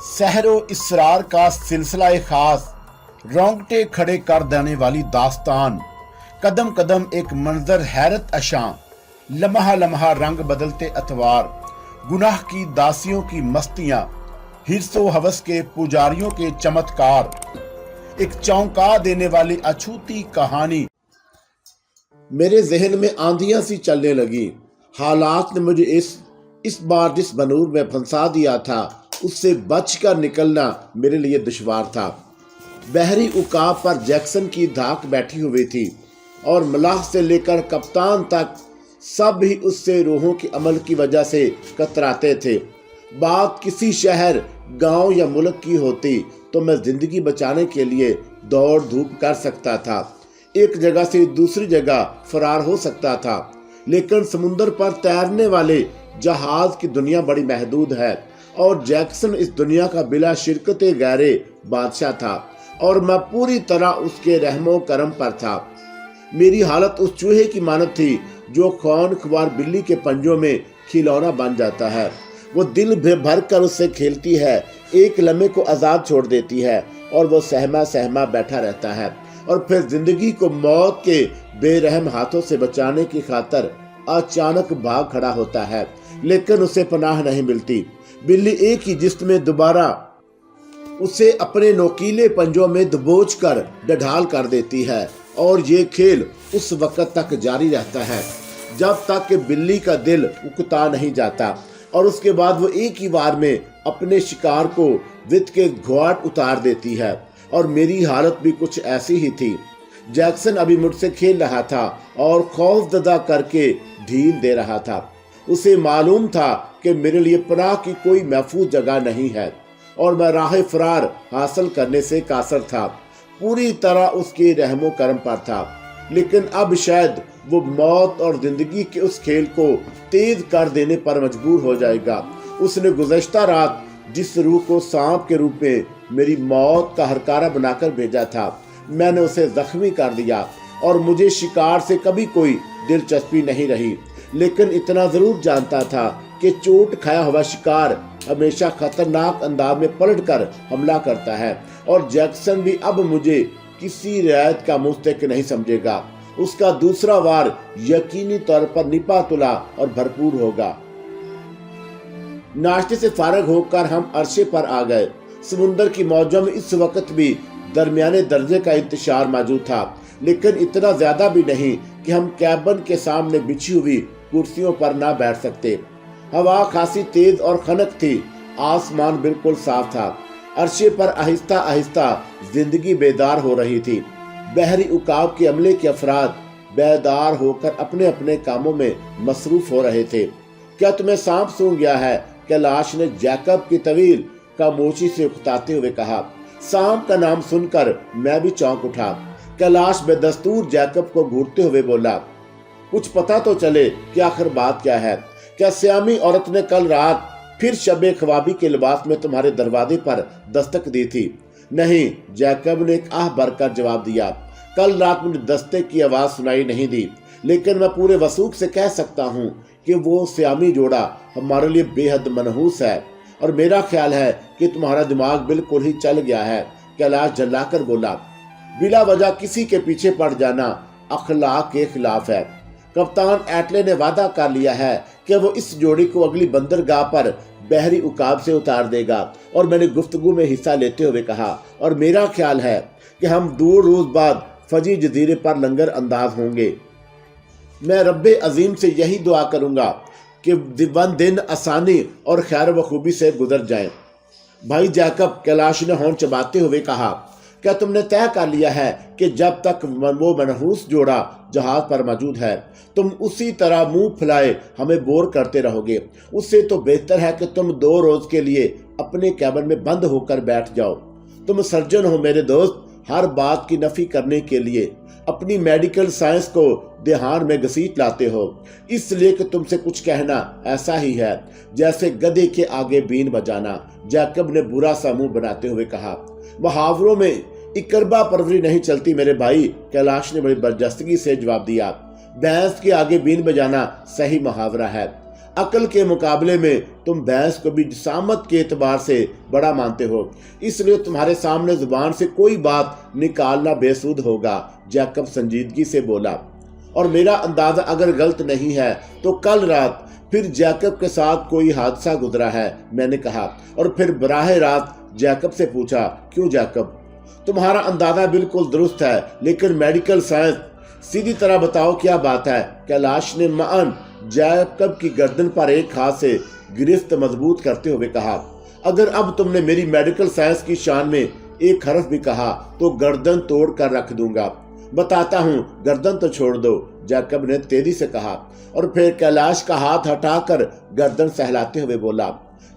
सहर व इसरार का सिलसिला खास, रोंगटे खड़े कर देने वाली दास्तान, कदम कदम एक मंजर हैरत अशां, लम्हा लम्हा रंग बदलते अतवार, गुनाह की दासियों की मस्तियां, हिर्सो हवस के पुजारियों के चमत्कार, एक चौंका देने वाली अछूती कहानी। मेरे जहन में आंधियां सी चलने लगी। हालात ने मुझे इस बार जिस बनूर में फंसा दिया था उससे बचकर निकलना मेरे लिए दुश्वार था। बहरी उकाब पर जैक्सन की धाक बैठी हुई थी और मलाह से लेकर कप्तान तक सब ही उससे रूहों के अमल की वजह से कतराते थे। बात किसी शहर, गांव या मुल्क की होती तो मैं जिंदगी बचाने के लिए दौड़ धूप कर सकता था, एक जगह से दूसरी जगह फरार हो सकता था। लेकिन समुद्र पर तैरने वाले जहाज की दुनिया बड़ी महदूद है और जैक्सन इस दुनिया का बिला शिरकत गैरे बादशाह था और मैं पूरी तरह उसके रहमो करम पर था। मेरी हालत उस चूहे की मानद थी जो खौन ख्वार बिल्ली के पंजों में खिलौना बन जाता है। वो दिल भर कर उससे खेलती है, एक लम्हे को आजाद छोड़ देती है और वो सहमा सहमा बैठा रहता है और फिर जिंदगी को मौत के बेरहम हाथों से बचाने की खातिर अचानक भाग खड़ा होता है, लेकिन उसे पनाह नहीं मिलती। बिल्ली एक ही जिस्म में दोबारा उसे अपने नोकीले पंजों में दबोच कर डढाल कर देती है और ये खेल उस वक्त तक जारी रहता है जब तक कि बिल्ली का दिल उकता नहीं जाता और उसके बाद वो एक ही बार में अपने शिकार को वित्त के घाट उतार देती है। और मेरी हालत भी कुछ ऐसी ही थी। जैक्सन अभी मुझसे खेल रहा था और खौफजदा करके ढील दे रहा था। उसे मालूम था कि मेरे लिए पनाह की कोई महफूज जगह नहीं है और मैं राह फरार हासिल करने से कासर था, पूरी तरह उसके रहमो करम पर था। लेकिन अब शायद वो मौत और जिंदगी के उस खेल को तेज कर देने पर मजबूर हो जाएगा। उसने गुज़श्ता रात जिस रूह को सांप के रूप में मेरी मौत का हरकारा बनाकर भेजा था, मैंने उसे जख्मी कर दिया और मुझे शिकार से कभी कोई दिलचस्पी नहीं रही। लेकिन इतना जरूर जानता था कि चोट खाया हुआ शिकार हमेशा खतरनाक अंदाज में पलटकर हमला करता है और जैक्सन भी अब मुझे किसी रियायत का मुस्तहिक नहीं समझेगा। उसका दूसरा वार यकीनी तौर पर निपा तुला और भरपूर होगा। नाश्ते से फारग होकर हम अरशे पर आ गए। समुद्र की मौजों में इस वक्त भी दरमियाने दर्जे का इंतशार मौजूद था, लेकिन इतना ज्यादा भी नहीं कि हम कैबिन के सामने बिछी हुई कुर्सियों पर ना बैठ सकते। हवा खासी तेज और खनक थी, आसमान बिल्कुल साफ था। अरशे पर आहिस्ता आहिस्ता जिंदगी बेदार हो रही थी। बहरी उकाब के अमले के अफराद बेदार होकर अपने अपने कामों में मसरूफ हो रहे थे। क्या तुम्हें सांप सूंघ गया है? कैलाश ने जैकब की तवील खामोशी से उकताते हुए कहा। सांप का नाम सुनकर मैं भी चौंक उठा। कैलाश बेदस्तूर जैकब को घूरते हुए बोला, कुछ पता तो चले कि आखिर बात क्या है? क्या श्यामी औरत ने कल रात फिर शबे ख्वाबी के लिबास में तुम्हारे दरवाजे पर दस्तक दी थी? नहीं, जैकब ने एक आह भरकर जवाब दिया। कल रात मुझे दस्तक की आवाज सुनाई नहीं दी, लेकिन मैं पूरे वसूख से कह सकता हूँ कि वो श्यामी जोड़ा हमारे लिए बेहद मनहूस है और मेरा ख्याल है कि तुम्हारा दिमाग बिल्कुल ही चल गया है। कैलाश झल्लाकर बोला, बिला वजह किसी के पीछे पड़ जाना अखलाक के खिलाफ है। कप्तान एटले ने वादा कर लिया है कि वो इस जोड़ी को अगली बंदरगाह पर बहरी उकाब से उतार देगा और मैंने गुफ्तगू में हिस्सा लेते हुए कहा, और मेरा ख्याल है कि हम 2 रोज बाद फजी जजीरे पर लंगर अंदाज होंगे। मैं रब्बे अजीम से यही दुआ करूंगा कि दिन आसानी और खैर व खूबी से गुजर जाए। भाई जैकब, कैलाश ने होंठ चबाते हुए कहा, क्या तुमने तय कर लिया है कि जब तक वो मनहूस जोड़ा जहाज पर मौजूद है तुम उसी तरह मुंह फुलाए हमें बोर करते रहोगे? उससे तो बेहतर है कि तुम 2 रोज के लिए अपने कैबिन में बंद होकर बैठ जाओ। तुम सर्जन हो मेरे दोस्त, हर बात की नफी करने के लिए अपनी मेडिकल साइंस को ध्यान में घसीट लाते हो, इसलिए कि तुमसे कुछ कहना ऐसा ही है जैसे गधे के आगे बीन बजाना। जैकब ने बुरा सा मुंह बनाते हुए कहा। मुहावरों में इकरबा परवरी नहीं चलती मेरे भाई, कैलाश ने बड़ी बर्जस्तगी से जवाब दिया। भैंस के आगे बीन बजाना सही मुहावरा है। عقل کے مقابلے میں تم بحث کو بھی جسامت کے اعتبار سے بڑا مانتے ہو، اس لیے تمہارے سامنے زبان سے کوئی بات نکالنا بے سود ہوگا۔ جیکب سنجیدگی سے بولا، اور میرا اندازہ اگر غلط نہیں ہے تو کل رات پھر جیکب کے ساتھ کوئی حادثہ گزرا ہے، میں نے کہا، اور پھر براہ راست جیکب سے پوچھا، کیوں جیکب؟ تمہارا اندازہ بالکل درست ہے، لیکن میڈیکل سائنس، سیدھی طرح بتاؤ کیا بات ہے؟ کیلاش نے معاً جیکب کی گردن پر ایک ہاتھ سے گرفت مضبوط کرتے ہوئے کہا، اگر اب تم نے میری میڈیکل سائنس کی شان میں ایک حرف بھی کہا تو گردن توڑ کر رکھ دوں گا۔ بتاتا ہوں، گردن تو چھوڑ دو، جیکب نے تیزی سے کہا، اور پھر کیلاش کا ہاتھ ہٹا کر گردن سہلاتے ہوئے بولا،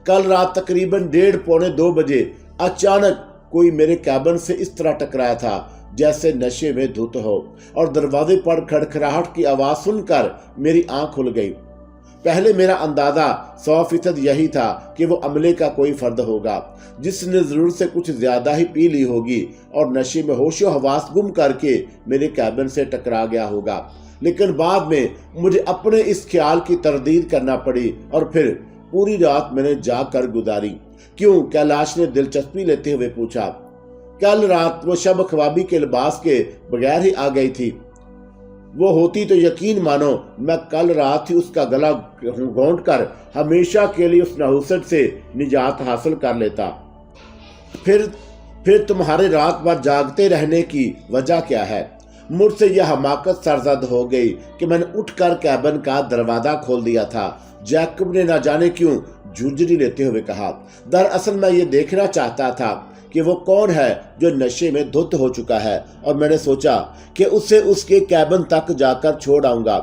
کل رات تقریباً 1:30-2 بجے اچانک کوئی میرے کیبن سے اس طرح ٹکرایا تھا جیسے نشے میں دھت ہو، اور دروازے پر کھڑکھڑاہٹ کی آواز سن کر میری آنکھ کھل گئی۔ پہلے میرا اندازہ 100% یہی تھا کہ وہ عملے کا کوئی فرد ہوگا جس نے ضرور سے کچھ زیادہ ہی پی لی ہوگی اور نشے میں ہوش و حواس گم کر کے میرے کیبن سے ٹکرا گیا ہوگا، لیکن بعد میں مجھے اپنے اس خیال کی تردید کرنا پڑی، اور پھر پوری رات میں نے جاگ کر گزاری۔ کیوں؟ کیلاش نے دلچسپی لیتے ہوئے پوچھا۔ کل رات وہ شب خوابی کے لباس کے بغیر ہی آ گئی تھی۔ وہ ہوتی تو یقین مانو میں کل رات ہی اس کا گلا گھونٹ کر ہمیشہ کے لیے اس نحوست سے نجات حاصل کر لیتا۔ پھر تمہارے رات بھر جاگتے رہنے کی وجہ کیا ہے؟ مجھ سے یہ حماقت سرزد ہو گئی کہ میں نے اٹھ کر کیبن کا دروازہ کھول دیا تھا، جیکب نے نہ جانے کیوں جھنجھری لیتے ہوئے کہا۔ دراصل میں یہ دیکھنا چاہتا تھا کہ وہ کون ہے جو نشے میں دھت ہو چکا ہے، اور میں نے سوچا کہ اسے اس کے کیبن تک جا کر چھوڑ آؤں گا،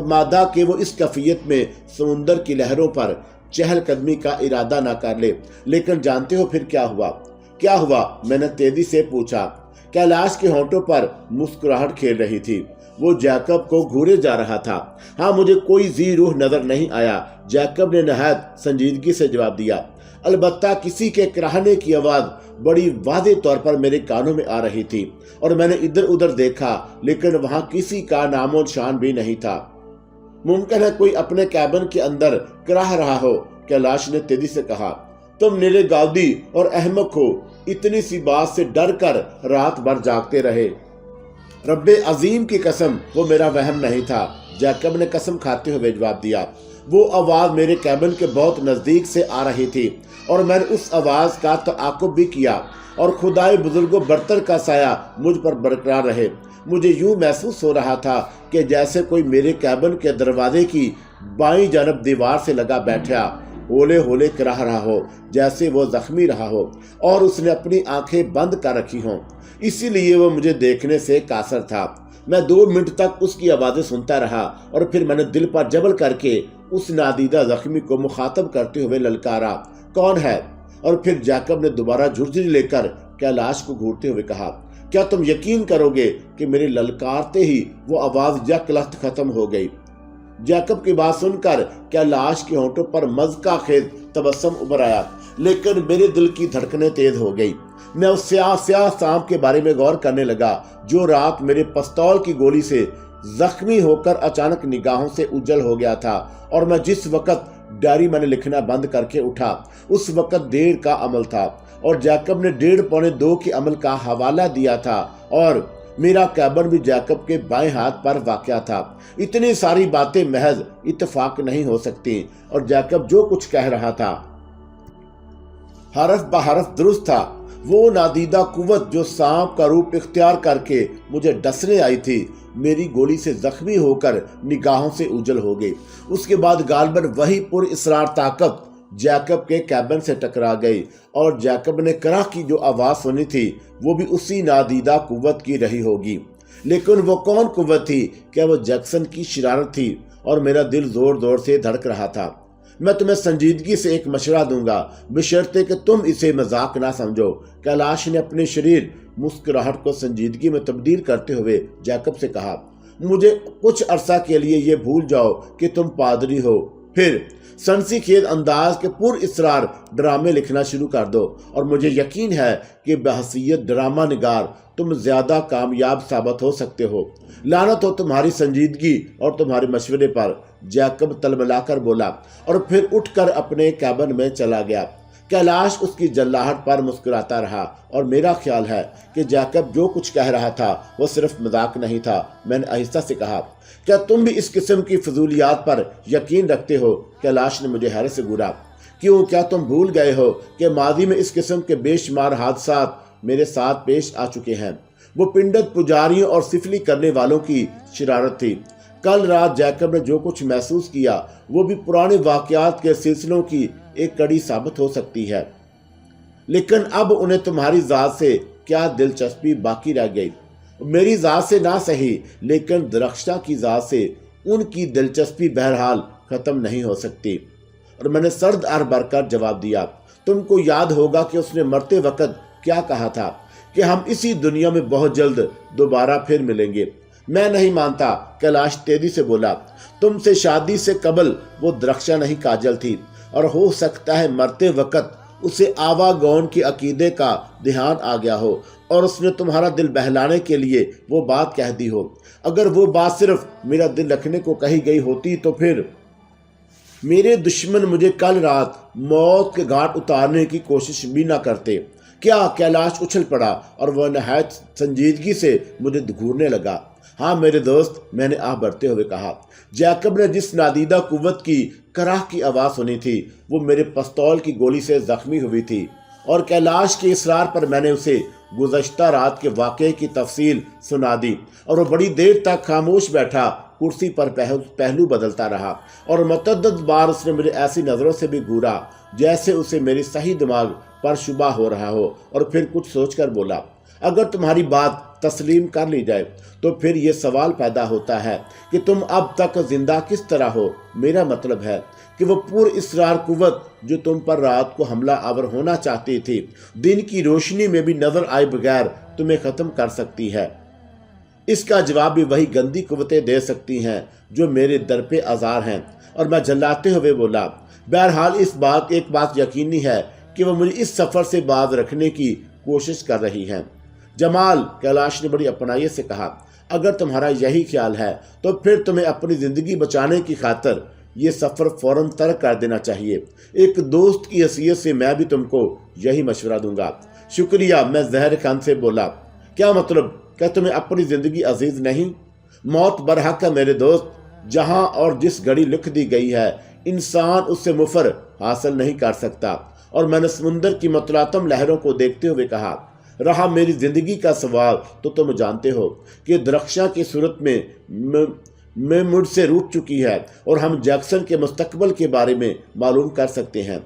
مادہ کہ وہ اس کیفیت میں سمندر کی لہروں پر چہل قدمی کا ارادہ نہ کر لے۔ لیکن جانتے ہو پھر کیا ہوا؟ کیا ہوا؟ میں نے تیزی سے پوچھا۔ کیلاش کے ہونٹوں پر مسکراہٹ کھیل رہی تھی، وہ جیکب کو گھورے جا رہا تھا۔ ہاں، مجھے کوئی ذی روح نظر نہیں آیا، جیکب نے نہایت سنجیدگی سے جواب دیا، البتہ کسی کے کراہنے کی آواز بڑی واضح طور پر میرے کانوں میں آ رہی تھی، اور میں نے ادھر ادھر دیکھا لیکن وہاں کسی کا نام و نشان بھی نہیں تھا۔ ممکن ہے کوئی اپنے کیبن کے اندر کراہ رہا ہو، کیلاش نے تیزی سے کہا۔ تم نیرے گاؤدی اور احمق ہو، اتنی سی بات سے ڈر کر رات بھر جاگتے رہے۔ رب عظیم کی قسم، وہ میرا وہم نہیں تھا، جیکب نے قسم کھاتے ہوئے جواب دیا۔ وہ آواز میرے کیبن کے بہت نزدیک سے آ رہی تھی، اور میں نے اس آواز کا تعاقب بھی کیا، اور خدائے بزرگ و برتر کا سایہ مجھ پر برقرار رہے۔ مجھے یوں محسوس ہو رہا تھا کہ جیسے کوئی میرے کیبن کے دروازے کی بائیں جانب دیوار سے لگا بیٹھا ہولے ہولے کراہ رہا ہو، جیسے وہ زخمی رہا ہو اور اس نے اپنی آنکھیں بند کر رکھی ہوں، اسی لیے وہ مجھے دیکھنے سے قاصر تھا۔ میں 2 منٹ تک اس کی آوازیں سنتا رہا، اور پھر میں نے دل پر جبر کر کے اس نادیدہ زخمی کو مخاطب کرتے ہوئے للکارا، کون ہے؟ اور پھر جیکب نے دوبارہ جھرجھری لے کر کیلاش کو گھورتے ہوئے کہا، کیا تم یقین کرو گے کہ میرے للکارتے ہی وہ آواز یک لخت ختم ہو گئی۔ جیکب کی بات سن کر کیلاش کے ہونٹوں پر مذاق خیز تبسم ابھر آیا، لیکن میرے دل کی دھڑکنیں تیز ہو گئی۔ میں اس سیاہ سانپ کے بارے میں غور کرنے لگا جو رات میرے پستول کی گولی سے زخمی ہو کر اچانک نگاہوں سے اجل ہو گیا تھا، اور میں جس وقت ڈائری میں نے لکھنا بند کر کے اٹھا اس وقت 1:30 کا عمل تھا، اور جیکب نے 1:30-2 کے عمل کا حوالہ دیا تھا، اور میرا کیبن بھی جیکب کے بائیں ہاتھ پر واقع تھا۔ اتنی ساری باتیں محض اتفاق نہیں ہو سکتی، اور جیکب جو کچھ کہہ رہا تھا حرف بحرف درست تھا۔ وہ نادیدہ قوت جو سانپ کا روپ اختیار کر کے مجھے ڈسنے آئی تھی، میری گولی سے زخمی ہو کر نگاہوں سے اوجھل ہو گئی۔ اس کے بعد غالباً وہی پر اصرار طاقت جیکب کے کیبن سے ٹکرا گئی، اور جیکب نے کراہ کی جو آواز سنی تھی وہ بھی اسی نادیدہ قوت کی رہی ہوگی۔ لیکن وہ کون قوت تھی؟ کیا وہ جیکسن کی شرارت تھی؟ اور میرا دل زور زور سے دھڑک رہا تھا۔ میں تمہیں سنجیدگی سے ایک مشورہ دوں گا، بشرطے کہ تم اسے مذاق نہ سمجھو۔ کیلاش نے اپنے شریر مسکراہٹ کو سنجیدگی میں تبدیل کرتے ہوئے جیکب سے کہا، مجھے کچھ عرصہ کے لیے یہ بھول جاؤ کہ تم پادری ہو، پھر سنسی خیز انداز کے پر اسرار ڈرامے لکھنا شروع کر دو، اور مجھے یقین ہے کہ بحیثیت ڈرامہ نگار تم زیادہ کامیاب ثابت ہو سکتے ہو۔ لعنت ہو تمہاری سنجیدگی اور تمہارے مشورے پر، جیکب تلملا کر بولا، اور پھر اٹھ کر اپنے کیبن میں چلا گیا۔ کیلاش اس کی جلاہٹ پر مسکراتا رہا، اور میرا خیال ہے کہ جیکب جو کچھ کہہ رہا تھا وہ صرف مذاق نہیں تھا۔ میں نے آہستہ سے کہا، کیا تم بھی اس قسم کی فضولیات پر یقین رکھتے ہو؟ کیلاش نے مجھے حیرت سے گھورا۔ کیوں، کیا تم بھول گئے ہو کہ ماضی میں اس قسم کے بے شمار حادثات میرے ساتھ پیش آ چکے ہیں؟ وہ پنڈت پجاریوں اور سفلی کرنے والوں کی شرارت تھی۔ کل رات جیکب نے جو کچھ محسوس کیا وہ بھی پرانے واقعات کے سلسلوں کی ایک کڑی ثابت ہو سکتی ہے، لیکن اب انہیں تمہاری ذات سے کیا دلچسپی باقی رہ گئی؟ میری ذات سے نہ صحیح، لیکن درخشاں کی ذات سے ان کی دلچسپی بہرحال ختم نہیں ہو سکتی۔ اور میں نے سرد ار بھر کر جواب دیا، تم کو یاد ہوگا کہ اس نے مرتے وقت کیا کہا تھا، کہ ہم اسی دنیا میں بہت جلد دوبارہ پھر ملیں گے۔ میں نہیں مانتا، کیلاش تیزی سے بولا، تم سے شادی سے قبل وہ درخشاں نہیں کاجل تھی، اور ہو سکتا ہے مرتے وقت اسے آوا گون کے عقیدے کا دھیان آ گیا ہو اور اس نے تمہارا دل بہلانے کے لیے وہ بات کہہ دی ہو۔ اگر وہ بات صرف میرا دل رکھنے کو کہی گئی ہوتی تو پھر میرے دشمن مجھے کل رات موت کے گھاٹ اتارنے کی کوشش بھی نہ کرتے۔ کیا؟ کیلاش اچھل پڑا اور وہ نہایت سنجیدگی سے مجھے گھورنے لگا۔ ہاں میرے دوست، میں نے آہ بھرتے ہوئے کہا، جیکب نے جس نادیدہ قوت کی کراہ کی آواز سنی تھی وہ میرے پستول کی گولی سے زخمی ہوئی تھی، اور کیلاش کے اصرار پر میں نے اسے گزشتہ رات کے واقعے کی تفصیل سنا دی، اور وہ بڑی دیر تک خاموش بیٹھا کرسی پر پہلو بدلتا رہا، اور متعدد بار اس نے مجھے ایسی نظروں سے بھی گھورا جیسے اسے میری صحیح دماغ پر شبہ ہو رہا ہو، اور پھر کچھ سوچ کر بولا، اگر تمہاری بات تسلیم کر لی جائے تو پھر یہ سوال پیدا ہوتا ہے کہ تم اب تک زندہ کس طرح ہو۔ میرا مطلب ہے کہ وہ پر اسرار قوت جو تم پر رات کو حملہ آور ہونا چاہتی تھی، دن کی روشنی میں بھی نظر آئے بغیر تمہیں ختم کر سکتی ہے۔ اس کا جواب بھی وہی گندی قوتیں دے سکتی ہیں جو میرے در پہ آزار ہیں۔ اور میں جھلاتے ہوئے بولا، بہرحال ایک بات یقینی ہے کہ وہ مجھے اس سفر سے باز رکھنے کی کوشش کر رہی ہیں۔ جمال، کیلاش نے بڑی اپنائیت سے کہا، اگر تمہارا یہی خیال ہے تو پھر تمہیں اپنی زندگی بچانے کی خاطر یہ سفر فوراً ترک کر دینا چاہیے۔ ایک دوست کی حیثیت سے میں بھی تم کو یہی مشورہ دوں گا۔ شکریہ، میں زہر خان سے بولا، کیا مطلب؟ کیا تمہیں اپنی زندگی عزیز نہیں؟ موت برحق ہے میرے دوست، جہاں اور جس گھڑی لکھ دی گئی ہے انسان اس سے مفر حاصل نہیں کر سکتا۔ اور میں نے سمندر کی متلاطم لہروں کو دیکھتے ہوئے کہا، رہا میری زندگی کا سوال تو تم جانتے ہو کہ درخشاں کی صورت میں مجھ سے روٹ چکی ہے، اور ہم جیکسن کے مستقبل کے بارے میں معلوم کر سکتے ہیں۔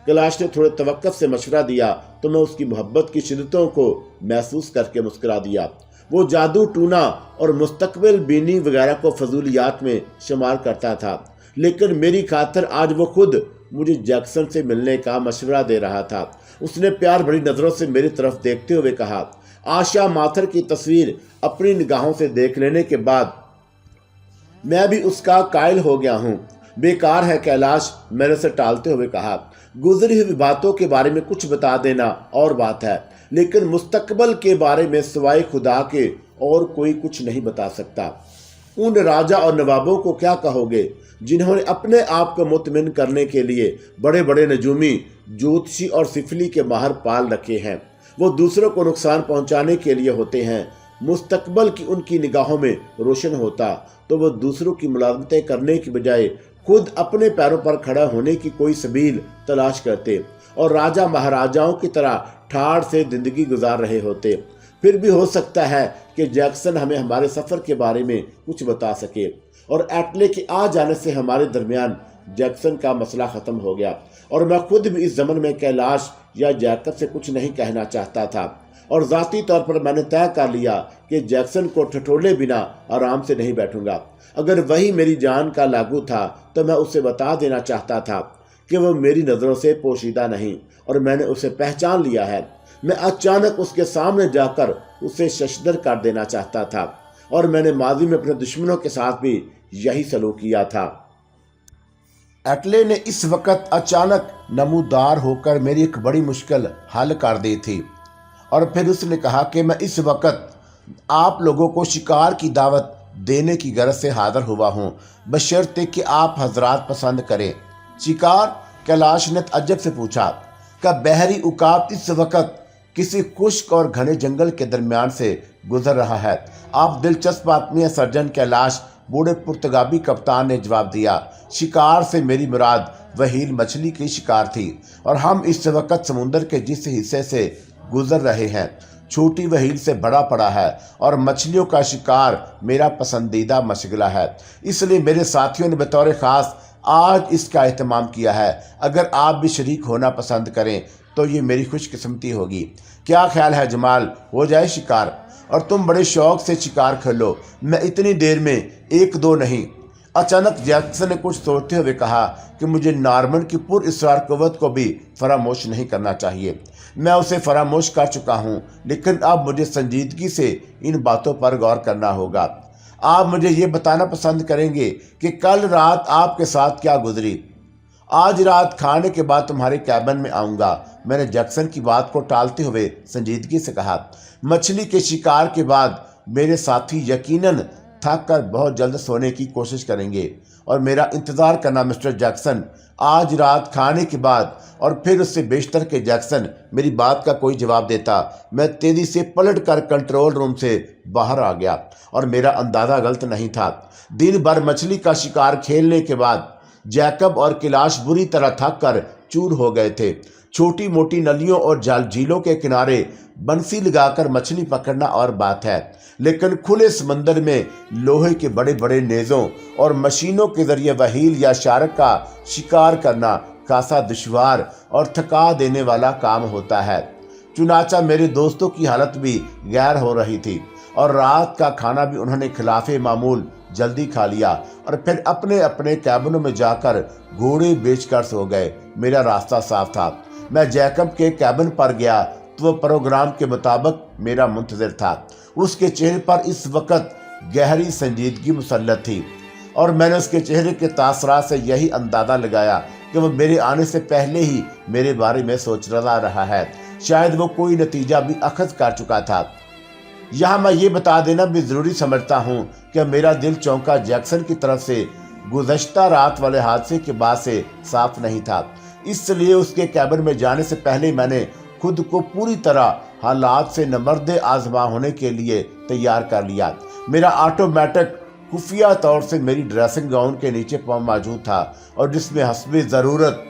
کیلاش نے تھوڑے توقف سے مشورہ دیا تو میں اس کی محبت کی شدتوں کو محسوس کر کے مسکرا دیا۔ وہ جادو ٹونا اور مستقبل بینی وغیرہ کو فضولیات میں شمار کرتا تھا، لیکن میری خاطر آج وہ خود مجھے جیکسن سے ملنے کا مشورہ دے رہا تھا۔ اس نے پیار بھری نظروں سے میری طرف دیکھتے ہوئے کہا، آشا ماتھر کی تصویر اپنی نگاہوں سے دیکھ لینے کے بعد میں بھی اس کا قائل ہو گیا ہوں۔ بیکار ہے کیلاش، میں نے اسے ٹالتے ہوئے کہا، گزری ہوئی باتوں کے بارے میں کچھ بتا دینا اور بات ہے، لیکن مستقبل کے بارے میں سوائے خدا کے اور کوئی کچھ نہیں بتا سکتا۔ ان راجہ اور نوابوں کو کیا کہو گے جنہوں نے اپنے آپ کو مطمئن کرنے کے لیے بڑے بڑے نجومی، جوتشی اور سفلی کے ماہر پال رکھے ہیں؟ وہ دوسروں کو نقصان پہنچانے کے لیے ہوتے ہیں۔ مستقبل کی ان کی نگاہوں میں روشن ہوتا تو وہ دوسروں کی ملازمتیں کرنے کی بجائے خود اپنے پیروں پر کھڑا ہونے کی کوئی سبیل تلاش کرتے اور راجہ مہاراجاؤں کی طرح ٹھاڑ سے زندگی گزار رہے ہوتے۔ پھر بھی ہو سکتا ہے کہ جیکسن ہمیں ہمارے سفر کے بارے میں کچھ بتا سکے، اور ایٹلے کے آ جانے سے ہمارے درمیان جیکسن کا مسئلہ ختم ہو گیا، اور میں خود بھی اس زمن میں کیلاش یا جیکب سے کچھ نہیں کہنا چاہتا تھا، اور ذاتی طور پر میں نے طے کر لیا کہ جیکسن کو ٹھٹولے بنا آرام سے نہیں بیٹھوں گا۔ اگر وہی میری جان کا لاگو تھا تو میں اسے بتا دینا چاہتا تھا کہ وہ میری نظروں سے پوشیدہ نہیں، اور میں نے اسے پہچان لیا ہے۔ میں اچانک اس کے سامنے جا کر اسے ششدر کر دینا چاہتا تھا، اور میں نے ماضی میں اپنے دشمنوں کے ساتھ بھی یہی سلوک کیا تھا۔ एटले ने इस वक्त अचानक नमूदार होकर मेरी एक बड़ी मुश्किल हल कर दी थी और फिर उसने कहा कि मैं इस वक्त आप लोगों को शिकार की दावत देने की गरज से हाजिर हुआ हूँ, बशर्ते कि आप हजरात पसंद करें। शिकार? कैलाश ने अजब से पूछा। का बहरी उकाब इस वक्त किसी खुश्क और घने जंगल के दरमियान से गुजर रहा है। आप दिलचस्प आदमी हैं सर्जन कैलाश, बूढ़े पुर्तगाली कप्तान ने जवाब दिया। शिकार से मेरी मुराद वहील मछली की शिकार थी और हम इस वक्त समुंदर के जिस हिस्से से गुजर रहे हैं छोटी वहील से बड़ा पड़ा है और मछलियों का शिकार मेरा पसंदीदा मशगला है, इसलिए मेरे साथियों ने बतौर ख़ास आज इसका एहतमाम किया है। अगर आप भी शरीक होना पसंद करें तो ये मेरी खुशकिस्मती होगी। क्या ख्याल है जमाल, हो जाए शिकार? और तुम बड़े शौक से शिकार खेलो, मैं इतनी देर में एक दो नहीं। अचानक जैक्सन ने कुछ सोचते हुए कहा कि मुझे नॉर्मन की पुरअसरार कुव्वत को भी फरामोश नहीं करना चाहिए। मैं उसे फरामोश कर चुका हूँ, लेकिन अब मुझे संजीदगी से इन बातों पर गौर करना होगा। आप मुझे ये बताना पसंद करेंगे कि कल रात आपके साथ क्या गुजरी? आज रात खाने के बाद तुम्हारे कैबिन में आऊँगा, मैंने जैक्सन की बात को टालते हुए संजीदगी से कहा। मछली के शिकार के बाद मेरे साथी यकीनन थक कर बहुत जल्द सोने की कोशिश करेंगे और मेरा इंतज़ार करना मिस्टर जैक्सन। आज रात खाने के बाद और फिर उससे बेशतर के जैक्सन मेरी बात का कोई जवाब देता। मैं तेजी से पलट कर कंट्रोल रूम से बाहर आ गया और मेरा अंदाज़ा गलत नहीं था। दिन भर मछली का शिकार खेलने के बाद जैकब और कैलाश बुरी तरह थक कर चूर हो गए थे। छोटी मोटी नलियों और झीलों के किनारे बंसी लगाकर मछली पकड़ना और बात है, लेकिन खुले समंदर में लोहे के बड़े बड़े नेज़ों और मशीनों के जरिए वहील या शार्क का शिकार करना खासा दुश्वार और थका देने वाला काम होता है। चुनाचा मेरे दोस्तों की हालत भी गैर हो रही थी और रात का खाना भी उन्होंने खिलाफे मामूल जल्दी खा लिया और फिर अपने अपने कैबिनों में जाकर घोड़े बेचकर सो गए। मेरा रास्ता साफ था। मैं जैकब के कैबिन पर गया तो वह प्रोग्राम के मुताबिक मेरा मुंतज़िर था। उसके चेहरे पर इस वक्त गहरी संजीदगी मुसल्लत थी और मैंने उसके चेहरे के तासरात से यही अंदाज़ा लगाया कि वह मेरे आने से पहले ही मेरे बारे में सोच रहा है। शायद वो कोई नतीजा भी अखज़ कर चुका था। यहाँ मैं ये बता देना भी ज़रूरी समझता हूँ कि मेरा दिल चौंका जैक्सन की तरफ से गुज़श्ता रात वाले हादसे के बाद से साफ नहीं था, इसलिए उसके कैबिन में जाने से पहले मैंने खुद को पूरी तरह हालात से नमर्द आजमा होने के लिए तैयार कर लिया। मेरा ऑटोमेटिक खुफिया तौर से मेरी ड्रेसिंग गाउन के नीचे मौजूद था और जिसमें हस्बे ज़रूरत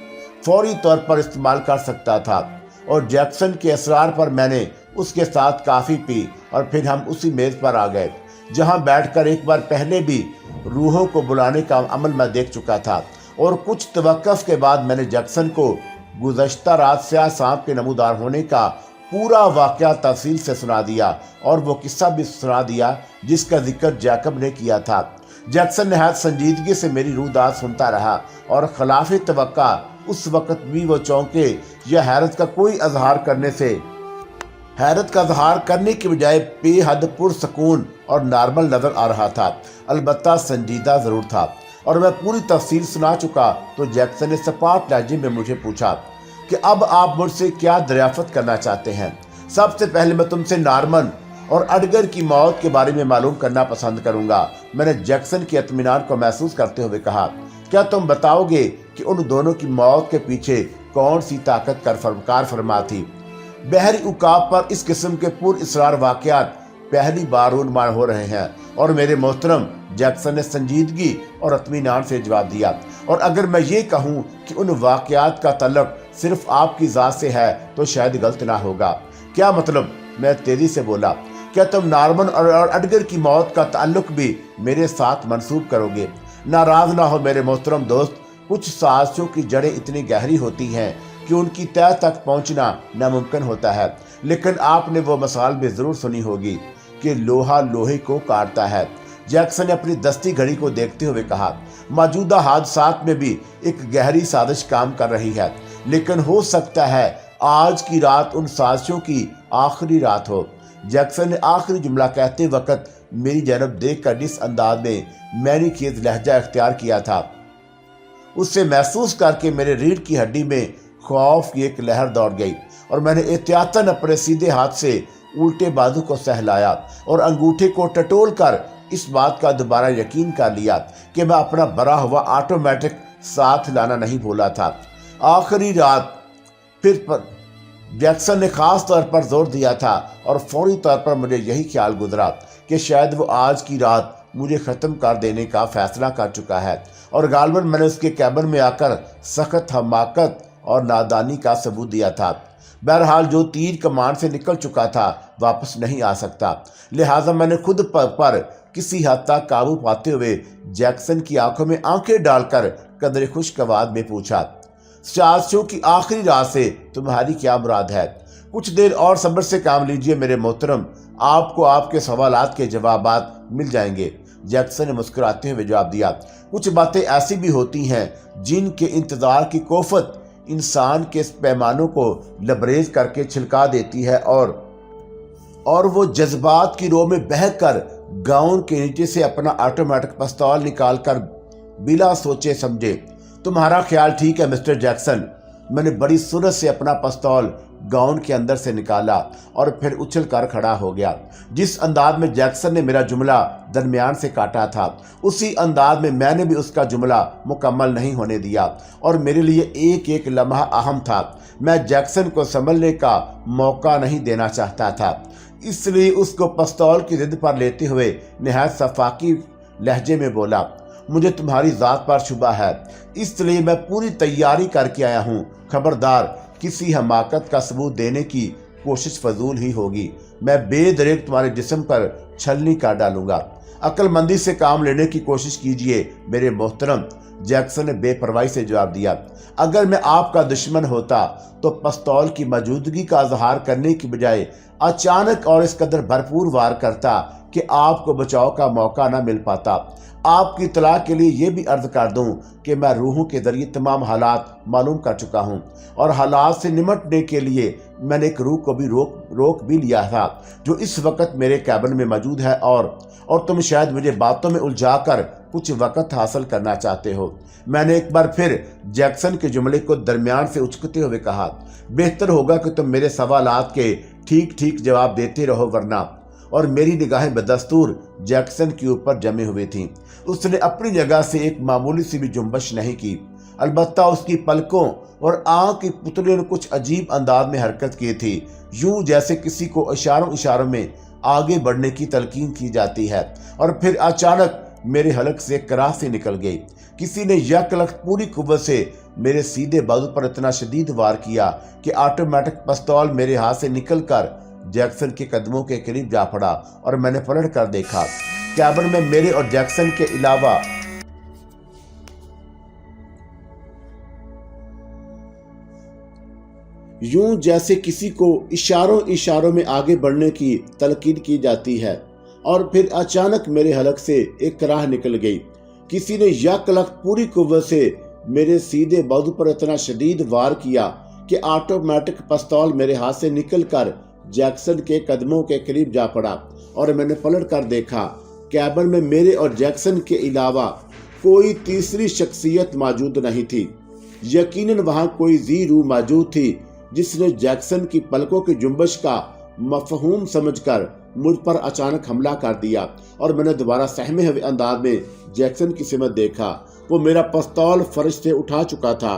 फौरी तौर पर इस्तेमाल कर सकता था। और जैक्सन के असरार पर मैंने उसके साथ काफ़ी पी और फिर हम उसी मेज़ पर आ गए जहां बैठकर एक बार पहले भी रूहों को बुलाने का अमल मैं देख चुका था। और कुछ तवक्कुफ के बाद मैंने जैक्सन को गुज़श्ता रात स्याह सांप के नमूदार होने का पूरा वाक़या तफसील से सुना दिया और वो किस्सा भी सुना दिया जिसका जिक्र जैकब ने किया था। जैक्सन नहायत संजीदगी से मेरी रूदात सुनता रहा और खिलाफ़े तवक्का उस वक्त भी वो चौंके या हैरत का इजहार करने की बजाय बेहद पुरसकून और नॉर्मल नज़र आ रहा था। अलबत्ता संजीदा ज़रूर था और मैं पूरी तफसील सुना चुका तो जैक्सन ने सपाट लहजे में मुझे पूछा कि अब आप मुझसे क्या दरियाफ्त करना चाहते हैं। सबसे पहले मैं तुमसे नॉर्मन और अडगर की मौत के बारे में मालूम करना पसंद करूंगा, मैंने जैक्सन के इत्मीनान को महसूस करते हुए कहा। क्या तुम बताओगे कि उन दोनों की मौत के पीछे कौन सी ताकत कार फरमा थी? बहरी उकाब पर इस किस्म के पुरअसरार वाक़यात पहली बार रूनमान हो रहे हैं और मेरे मोहतरम जैक्सन ने संजीदगी और इत्मीनान से जवाब दिया। और अगर मैं ये कहूँ कि उन वाक़यात का तल्लुक़ सिर्फ आपकी ज़ात से है तो शायद गलत ना होगा। क्या मतलब? मैं तेज़ी से बोला। क्या तुम नॉर्मन और अडगर की मौत का ताल्लुक़ भी मेरे साथ मंसूब करोगे? नाराज़ ना हो मेरे मोहतरम दोस्त, कुछ साजिशों की जड़ें इतनी गहरी होती हैं कि उनकी तह तक पहुंचना नामुमकिन होता है, लेकिन आपने वो मिसाल भी ज़रूर सुनी होगी कि लोहा लोहे को काटता है। जैक्सन ने अपनी दस्ती घड़ी को देखते हुए कहा। मौजूदा हादसात में भी एक गहरी साजिश काम कर रही है, लेकिन हो सकता है आज की रात उन साजिशों की आखिरी रात हो। जैक्सन ने आखिरी जुमला कहते वक्त मेरी जानब देख कर जिस अंदाज में मैंने खेज लहजा इख्तियार किया था اسے محسوس کر کے میرے ریڑھ کی ہڈی میں خوف کی ایک لہر دوڑ گئی اور میں نے احتیاطاً اپنے سیدھے ہاتھ سے الٹے بازو کو سہلایا اور انگوٹھے کو ٹٹول کر اس بات کا دوبارہ یقین کر لیا کہ میں اپنا بھرا ہوا آٹومیٹک ساتھ لانا نہیں بھولا تھا۔ آخری رات پھر جیکسن نے خاص طور پر زور دیا تھا اور فوری طور پر مجھے یہی خیال گزرا کہ شاید وہ آج کی رات مجھے ختم کر دینے کا فیصلہ کر چکا ہے، اور غالباً میں نے اس کے کیبن میں آ کر سخت حماقت اور نادانی کا ثبوت دیا تھا۔ بہرحال جو تیر کمان سے نکل چکا تھا واپس نہیں آ سکتا، لہٰذا میں نے خود پر کسی حد تک قابو پاتے ہوئے جیکسن کی آنکھوں میں آنکھیں ڈال کر قدر خشک آواز میں پوچھا، شو کی آخری رات سے تمہاری کیا مراد ہے؟ کچھ دیر اور صبر سے کام لیجئے میرے محترم، آپ کو آپ کے سوالات کے جوابات مل جائیں گے۔ جیکسن نے مسکراتے ہوئے جواب دیا، کچھ باتیں ایسی بھی ہوتی ہیں جن کے انتظار کی کوفت انسان کے پیمانوں کو لبریز کر کے چھلکا دیتی ہے اور وہ جذبات کی رو میں بہہ کر گاؤن کے نیچے سے اپنا آٹومیٹک پستول نکال کر بلا سوچے سمجھے، تمہارا خیال ٹھیک ہے مسٹر جیکسن۔ میں نے بڑی سرعت سے اپنا پستول گاؤن کے اندر سے نکالا اور پھر اچھل کر کھڑا ہو گیا۔ جس انداز میں جیکسن نے میرا جملہ درمیان سے کاٹا تھا، اسی انداز میں نے بھی اس کا جملہ مکمل نہیں ہونے دیا، اور میرے لیے ایک ایک لمحہ اہم تھا۔ میں جیکسن کو سنبھلنے کا موقع نہیں دینا چاہتا تھا، اس لیے اس کو پستول کی ضد پر لیتے ہوئے نہایت شفقتی لہجے میں بولا، مجھے تمہاری ذات پر شبہ ہے، اس لیے میں پوری تیاری کر کے آیا ہوں۔ خبردار، کسی حماقت کا ثبوت دینے کی کوشش فضول ہی ہوگی، میں بے دریغ تمہارے جسم پر چھلنی کر ڈالوں گا۔ عقل مندی سے کام لینے کی کوشش کیجئے میرے محترم، جیکسن نے بے پرواہی سے جواب دیا۔ اگر میں آپ کا دشمن ہوتا تو پستول کی موجودگی کا اظہار کرنے کی بجائے اچانک اور اس قدر بھرپور وار کرتا کہ آپ کو بچاؤ کا موقع نہ مل پاتا۔ آپ کی اطلاع کے لیے یہ بھی عرض کر دوں کہ میں روحوں کے ذریعے تمام حالات معلوم کر چکا ہوں، اور حالات سے نمٹنے کے لیے میں نے ایک روح کو بھی روک بھی لیا تھا جو اس وقت میرے کیبن میں موجود ہے، اور تم شاید مجھے باتوں میں الجھا کر کچھ وقت حاصل کرنا چاہتے ہو۔ میں نے ایک بار پھر جیکسن کے جملے کو درمیان سے اچکتے ہوئے کہا، بہتر ہوگا کہ تم میرے سوالات کے ٹھیک ٹھیک جواب دیتے رہو، ورنہ، اور میری نگاہیں بدستور جیکسن کے اوپر جمے ہوئے تھیں۔ اس نے اپنی جگہ سے ایک معمولی سی بھی جنبش نہیں کی، البتہ اس کی پلکوں اور آنکھ کی پتلیوں نے کچھ عجیب انداز میں حرکت کی تھی، یوں جیسے کسی کو اشاروں میں آگے بڑھنے کی تلقین کی جاتی ہے، اور پھر اچانک میرے حلق سے کراہ سے نکل گئی۔ کسی نے یک لخت پوری قوت سے میرے سیدھے بازو پر اتنا شدید وار کیا کہ آٹومیٹک پستول میرے ہاتھ سے نکل کر جیکسن کے قدموں کے قریب جا پڑا، اور میں نے پلٹ کر دیکھا، کیبن میں میرے اور جیکسن کے علاوہ یوں جیسے کسی کو اشاروں میں آگے بڑھنے کی تلقین کی جاتی ہے، اور پھر اچانک میرے حلق سے ایک کراہ نکل گئی۔ کسی نے یک لخت پوری قوت سے میرے سیدھے بازو پر اتنا شدید وار کیا کہ آٹومیٹک پستول میرے ہاتھ سے نکل کر جیکسن کے قدموں کے قریب جا پڑا، اور میں نے پلٹ کر دیکھا، کیبن میں میرے اور جیکسن کے علاوہ کوئی تیسری شخصیت موجود نہیں تھی۔ یقیناً وہاں کوئی ذی روح موجود تھی جس نے جیکسن کی پلکوں کی جنبش کا مفہوم سمجھ کر مجھ پر اچانک حملہ کر دیا، اور میں نے دوبارہ سہمے ہوئے انداز میں جیکسن کی سمت دیکھا۔ وہ میرا پستول فرش سے اٹھا چکا تھا۔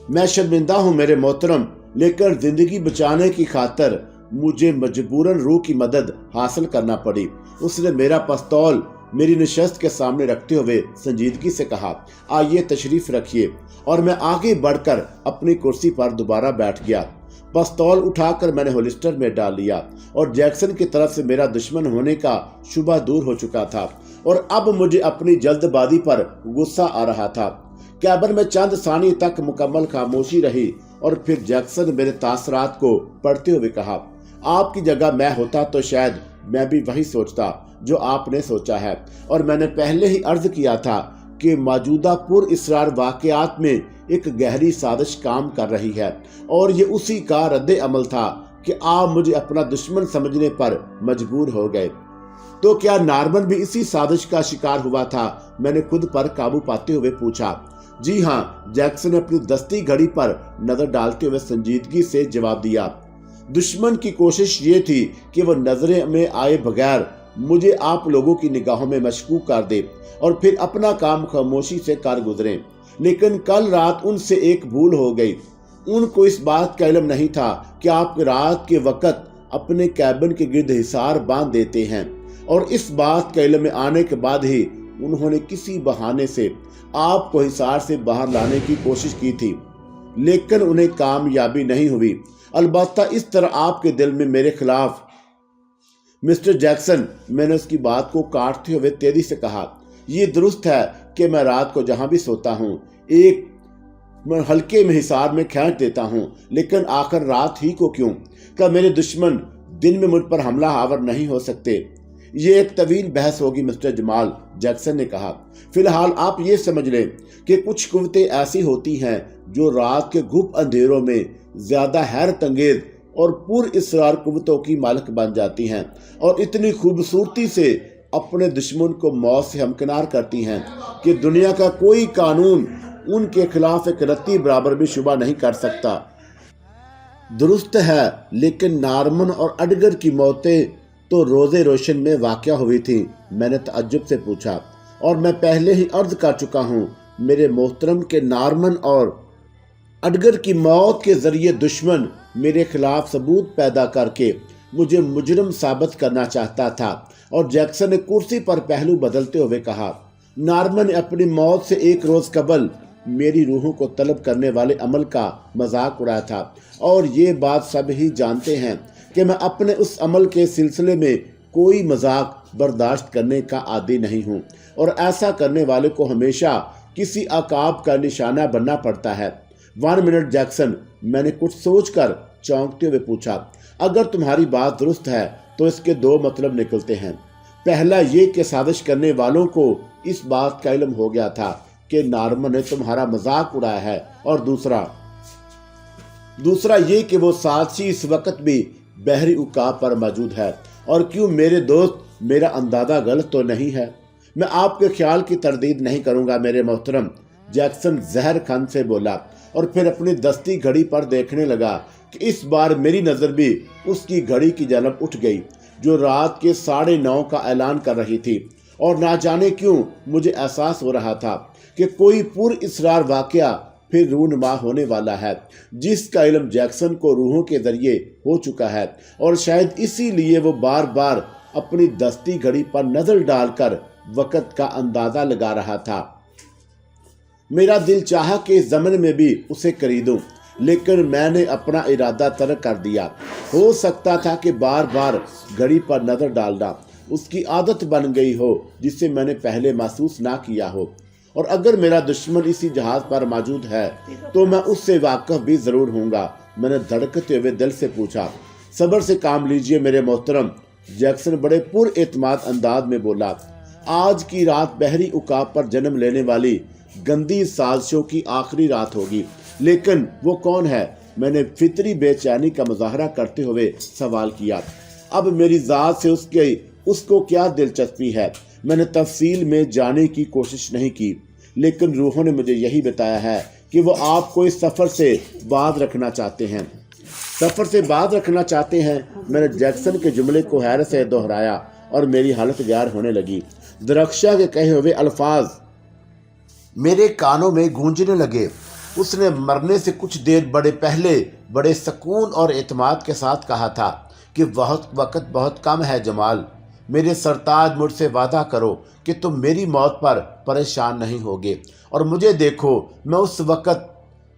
میں شرمندہ ہوں میرے محترم، لیکن زندگی بچانے کی خاطر مجھے مجبوراً روح کی مدد حاصل کرنا پڑی۔ اس نے میرا پستول میری نشست کے سامنے رکھتے ہوئے سنجیدگی سے کہا، آئیے تشریف رکھیے، اور میں آگے بڑھ کر اپنی کرسی پر دوبارہ بیٹھ گیا۔ پستول اٹھا کر میں نے ہولسٹر میں ڈال لیا، اور جیکسن کی طرف سے میرا دشمن ہونے کا شبہ دور ہو چکا تھا، اور اب مجھے اپنی جلد بازی پر غصہ آ رہا تھا۔ کیبن میں چند ثانیے تک مکمل خاموشی رہی، اور پھر جیکسن نے میرے تاثرات کو پڑھتے ہوئے کہا، آپ کی جگہ میں ہوتا تو شاید میں بھی وہی سوچتا جو آپ نے سوچا ہے، اور میں نے پہلے ہی عرض کیا تھا کہ موجودہ پر اسرار واقعات میں ایک گہری سازش کام کر رہی ہے، اور یہ اسی کا رد عمل تھا کہ آپ مجھے اپنا دشمن سمجھنے پر مجبور ہو گئے۔ تو کیا نارمن بھی اسی سازش کا شکار ہوا تھا؟ میں نے خود پر قابو پاتے ہوئے پوچھا۔ जी हाँ, जैक्सन ने अपनी दस्ती घड़ी पर नजर डालते हुए संजीदगी से जवाब दिया। दुश्मन की कोशिश ये थी कि वो नजरें में आए बगैर मुझे आप लोगों की निगाहों में मशकूक कर दे और फिर अपना काम खामोशी से कर गुजरे। लेकिन कल रात उनसे एक भूल हो गई। उनको इस बात का इल्म नहीं था कि आप रात के वक्त अपने कैबिन के गिर्द हिसार बांध देते हैं, और इस बात का इल्म में आने के बाद ही उन्होंने किसी बहाने से आपको हिसार से बाहर लाने की कोशिश की थी, लेकिन उन्हें कामयाबी नहीं हुई। अलबत्ता इस तरह आपके दिल में मेरे खिलाफ। मिस्टर जैक्सन, मैंने उसकी बात को काटते हुए तेजी से कहा, यह दुरुस्त है कि मैं रात को जहां भी सोता हूं एक हल्के में हिसार में खींच देता हूं, लेकिन आखिर रात ही को क्यों? क्या मेरे दुश्मन दिन में मुझ पर हमला आवर नहीं हो सकते? ये एक तवील बहस होगी मिस्टर जमाल, जैक्सन ने कहा। फिलहाल आप ये समझ लें कि कुछ कुव्वतें ऐसी होती हैं जो रात के गुप्त अंधेरों में ज्यादा हैरत अंगेज और पुर इसरार कुव्वतों की मालिक बन जाती हैं और इतनी खूबसूरती से अपने दुश्मन को मौत से हमकिनार करती हैं कि दुनिया का कोई कानून उनके खिलाफ एक रत्ती बराबर भी शुबा नहीं कर सकता। दुरुस्त है, लेकिन नार्मन और अडगर की मौतें तो रोजे रोशन में वाक़या हुई थी। मैंने तअज्जुब से पूछा। और मैं पहले ही अर्ज कर चुका हूँ मेरे मोहतरम के नार्मन और अडगर की मौत के जरिए दुश्मन मेरे खिलाफ सबूत पैदा करके मुझे मुजरिम साबित करना चाहता था। और जैक्सन ने कुर्सी पर पहलू बदलते हुए कहा, नार्मन ने अपनी मौत से एक रोज कबल मेरी रूहों को तलब करने वाले अमल का मजाक उड़ाया था, और ये बात सब ही जानते हैं कि मैं अपने उस अमल के सिलसिले में कोई मजाक बर्दाश्त करने का आदी नहीं हूँ, और ऐसा करने वाले को हमेशा किसी अकाब का निशाना बनना पड़ता है। 1 मिनट जैक्सन, मैंने कुछ सोचकर चौंकते हुए पूछा, अगर तुम्हारी बात दुरुस्त है तो इसके 2 मतलब निकलते हैं। पहला ये कि साजिश करने वालों को इस बात का इल्म हो गया था कि नार्मन ने तुम्हारा मजाक उड़ाया है, और दूसरा ये कि वो साजिश इस वक्त भी बहरी उकाब पर मौजूद है। और क्यों मेरे दोस्त, मेरा अंदाजा गलत तो नहीं है? मैं आपके ख्याल की तरदीद नहीं करूंगा मेरे मोहतरम, जैक्सन जहर खान से बोला, और फिर अपनी दस्ती घड़ी पर देखने लगा कि इस बार मेरी नजर भी उसकी घड़ी की जानब उठ गई जो रात के 9:30 का ऐलान कर रही थी। और ना जाने क्यों मुझे एहसास हो रहा था कि कोई पुर इसरार वाकया फिर रूनुमा होने वाला है, जिसका इल्म जैक्सन को रूहों के जरिए हो चुका है, और शायद इसीलिए वो बार बार अपनी दस्ती घड़ी पर नजर डालकर वक्त का अंदाजा लगा रहा था। मेरा दिल चाहा कि इस ज़माने में भी उसे खरीदूं, लेकिन मैंने अपना इरादा तर्क कर दिया। हो सकता था कि बार बार घड़ी पर नजर डालना उसकी आदत बन गई हो जिसे मैंने पहले महसूस ना किया हो, और अगर मेरा दुश्मन इसी जहाज पर मौजूद है तो मैं उससे वाकिफ भी जरूर होऊंगा। मैंने धड़कते हुए दिल से पूछा। सब्र से काम लीजिए मेरे मोहतरम, जैक्सन बड़े पुरएतमाद अंदाज में बोला। आज की रात बहरी उकाब पर जन्म लेने वाली गंदी साजिशों की आखिरी रात होगी, लेकिन वो कौन है? मैंने फितरी बेचैनी का मुजाहरा करते हुए सवाल किया। अब मेरी जात से उसको क्या दिलचस्पी है? मैंने तफसील में जाने की कोशिश नहीं की, लेकिन रूहों ने मुझे यही बताया है कि वो आपको इस सफ़र से बाज रखना चाहते हैं। सफ़र से बाज रखना चाहते हैं? मैंने जैक्सन के जुमले को हैरत से दोहराया और मेरी हालत गैर होने लगी। दरख्शा के कहे हुए अल्फाज मेरे कानों में गूंजने लगे। उसने मरने से कुछ देर पहले बड़े सुकून और एतमाद के साथ कहा था कि वक्त बहुत कम है जमाल, मेरे सरताज मुझसे वादा करो कि तुम मेरी मौत पर परेशान नहीं होगे, और मुझे देखो मैं उस वक्त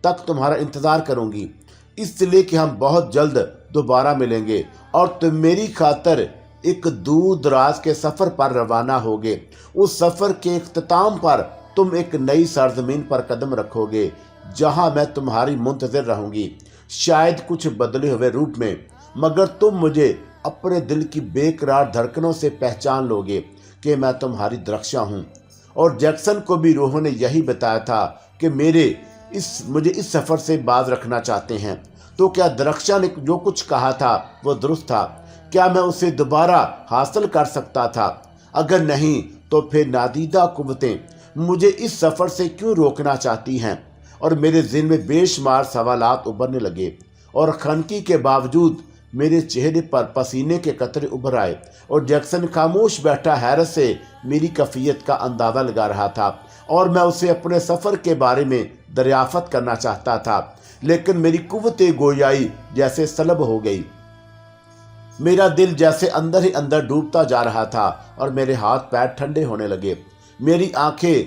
तक तुम्हारा इंतज़ार करूंगी, इसलिए कि हम बहुत जल्द दोबारा मिलेंगे और तुम मेरी खातर एक दूर दराज के सफ़र पर रवाना होगे। उस सफ़र के इख्तिताम पर तुम एक नई सरजमीन पर कदम रखोगे जहां मैं तुम्हारी मुंतज़िर रहूंगी, शायद कुछ बदले हुए रूप में, मगर तुम मुझे अपने दिल की बेकरार धड़कनों से पहचान लोगे कि मैं तुम्हारी दरख्शा हूँ। और जैक्सन को भी रूहों ने यही बताया था कि मुझे इस सफ़र से बाज रखना चाहते हैं। तो क्या दरख्शा ने जो कुछ कहा था वो दुरुस्त था? क्या मैं उसे दोबारा हासिल कर सकता था? अगर नहीं तो फिर नादीदा कुव्वतें मुझे इस सफर से क्यों रोकना चाहती हैं? और मेरे ज़हन में बेशुमार सवालात उभरने लगे और खनकी के बावजूद मेरे चेहरे पर पसीने के कतरे उभर आए और जैक्सन खामोश बैठा हैरत से मेरी कैफियत का अंदाज़ा लगा रहा था और मैं उसे अपने सफ़र के बारे में दरियाफ़त करना चाहता था, लेकिन मेरी कुव्वते गोयाई जैसे सलब हो गई। मेरा दिल जैसे अंदर ही अंदर डूबता जा रहा था और मेरे हाथ पैर ठंडे होने लगे। मेरी आंखें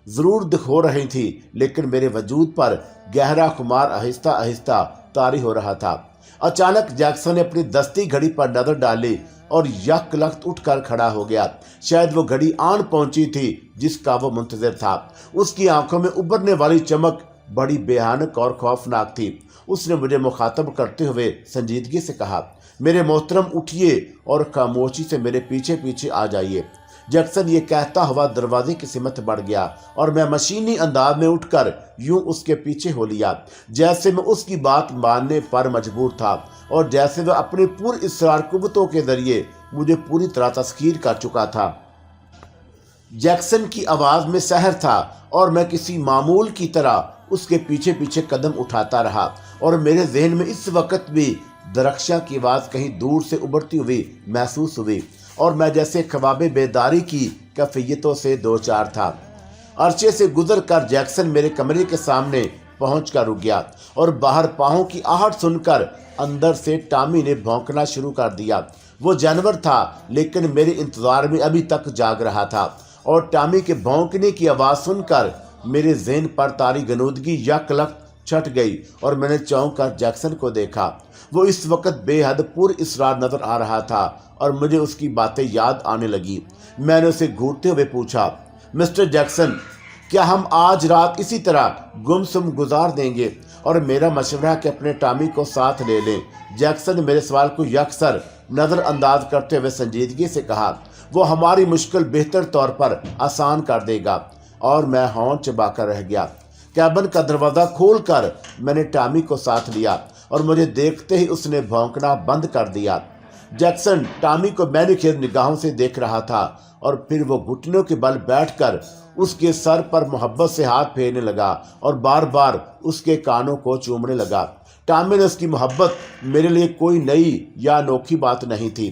ज़रूर हो रही थी, लेकिन मेरे वजूद पर गहरा खुमार आहिस्ता आहिस्ता तारी हो रहा था। अचानक जैक्सन ने अपनी दस्ती घड़ी पर नज़र डाली और यकलख्त उठकर खड़ा हो गया। शायद वो घड़ी आन पहुंची थी जिसका वो मुंतज़िर था। उसकी आंखों में उभरने वाली चमक बड़ी भयानक और खौफनाक थी। उसने मुझे मुखातब करते हुए संजीदगी से कहा, मेरे मोहतरम उठिए और खामोशी से मेरे पीछे पीछे आ जाइए। जैक्सन ये कहता हुआ दरवाजे की सिमत बढ़ गया और मैं मशीनी अंदाज में उठकर यूं उसके पीछे हो लिया, जैसे मैं उसकी बात मानने पर मजबूर था और जैसे वह अपनी पुरइसरार कुव्वतों के जरिए मुझे पूरी तरह तस्खीर कर चुका था। जैक्सन की आवाज़ में सहर था और मैं किसी मामूल की तरह उसके पीछे पीछे कदम उठाता रहा और मेरे जहन में इस वक्त भी दरख्शां की आवाज़ कहीं दूर से उभरती हुई महसूस हुई और मैं जैसे ख्वाबे बेदारी की कैफियतों से दो चार था। अरसे से गुजर कर जैक्सन मेरे कमरे के सामने पहुंच कर रुक गया और बाहर पाँवों की आहट सुनकर अंदर से टॉमी ने भौंकना शुरू कर दिया। वो जानवर था, लेकिन मेरे इंतज़ार में अभी तक जाग रहा था और टॉमी के भौंकने की आवाज़ सुनकर मेरे ज़हन पर तारी गनूदगी यकलख्त छट गई और मैंने चौंक कर जैक्सन को देखा। वो इस वक्त बेहद पुरइसरार नज़र आ रहा था और मुझे उसकी बातें याद आने लगी। मैंने उसे घूरते हुए पूछा, मिस्टर जैक्सन, क्या हम आज रात इसी तरह गुमसुम गुजार देंगे? और मेरा मशवरा है कि अपने टॉमी को साथ ले लें। जैक्सन ने मेरे सवाल को यकसर नज़रअंदाज करते हुए संजीदगी से कहा, वो हमारी मुश्किल बेहतर तौर पर आसान कर देगा। और मैं होंठ चबाकर रह गया। कैबिन का दरवाज़ा खोलकर मैंने टॉमी को साथ लिया और मुझे देखते ही उसने भौंकना बंद कर दिया। जैक्सन टॉमी को मैंने खेद निगाहों से देख रहा था और फिर वो घुटनों के बल बैठकर उसके सर पर मोहब्बत से हाथ फेरने लगा और बार बार उसके कानों को चूमने लगा। टॉमी ने उसकी मोहब्बत मेरे लिए कोई नई या अनोखी बात नहीं थी।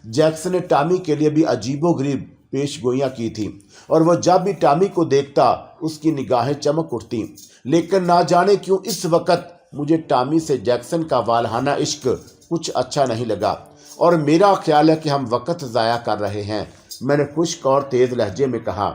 जैक्सन ने टॉमी के लिए भी अजीबोगरीब पेशगोइयाँ की थी और वह जब भी टॉमी को देखता उसकी निगाहें चमक उठती। लेकिन ना जाने क्यों इस वक्त मुझे टॉमी से जैक्सन का वालहाना इश्क कुछ अच्छा नहीं लगा और मेरा ख्याल है कि हम वक्त ज़ाया कर रहे हैं। मैंने खुश्क और तेज़ लहजे में कहा,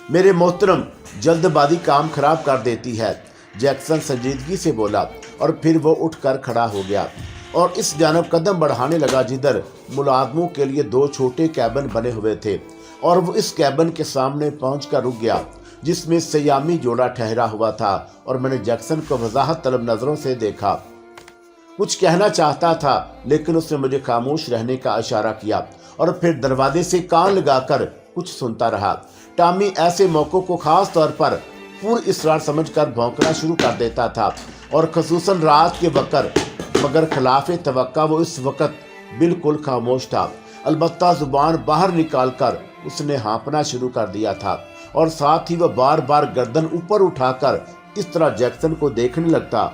मेरे मोहतरम, जल्दबाजी काम खराब कर देती है। जैक्सन संजीदगी से बोला और फिर वो उठकर खड़ा हो गया और इस जानब कदम बढ़ाने लगा जिधर मुलाजमों के लिए दो छोटे कैबिन बने हुए थे और वो इस कैबिन के सामने पहुंचकर रुक गया जिसमें सयामी जोड़ा ठहरा हुआ था और मैंने जैक्सन को वजाहत तलब नज़रों से देखा। कुछ कहना चाहता था, लेकिन उसने मुझे खामोश रहने का इशारा किया और फिर दरवाजे से कान लगाकर कुछ सुनता रहा। टॉमी ऐसे मौक़ों को ख़ास तौर पर पुरइसरार समझकर भौंकना शुरू कर देता था और खसूसन रात के वक़्त, मगर खिलाफ तवक्का वो इस वक़्त बिल्कुल खामोश था। अलबत्ता ज़ुबान बाहर निकाल कर उसने हाँफना शुरू कर दिया था और साथ ही वह बार बार गर्दन ऊपर उठाकर इस तरह जैक्सन को देखने लगता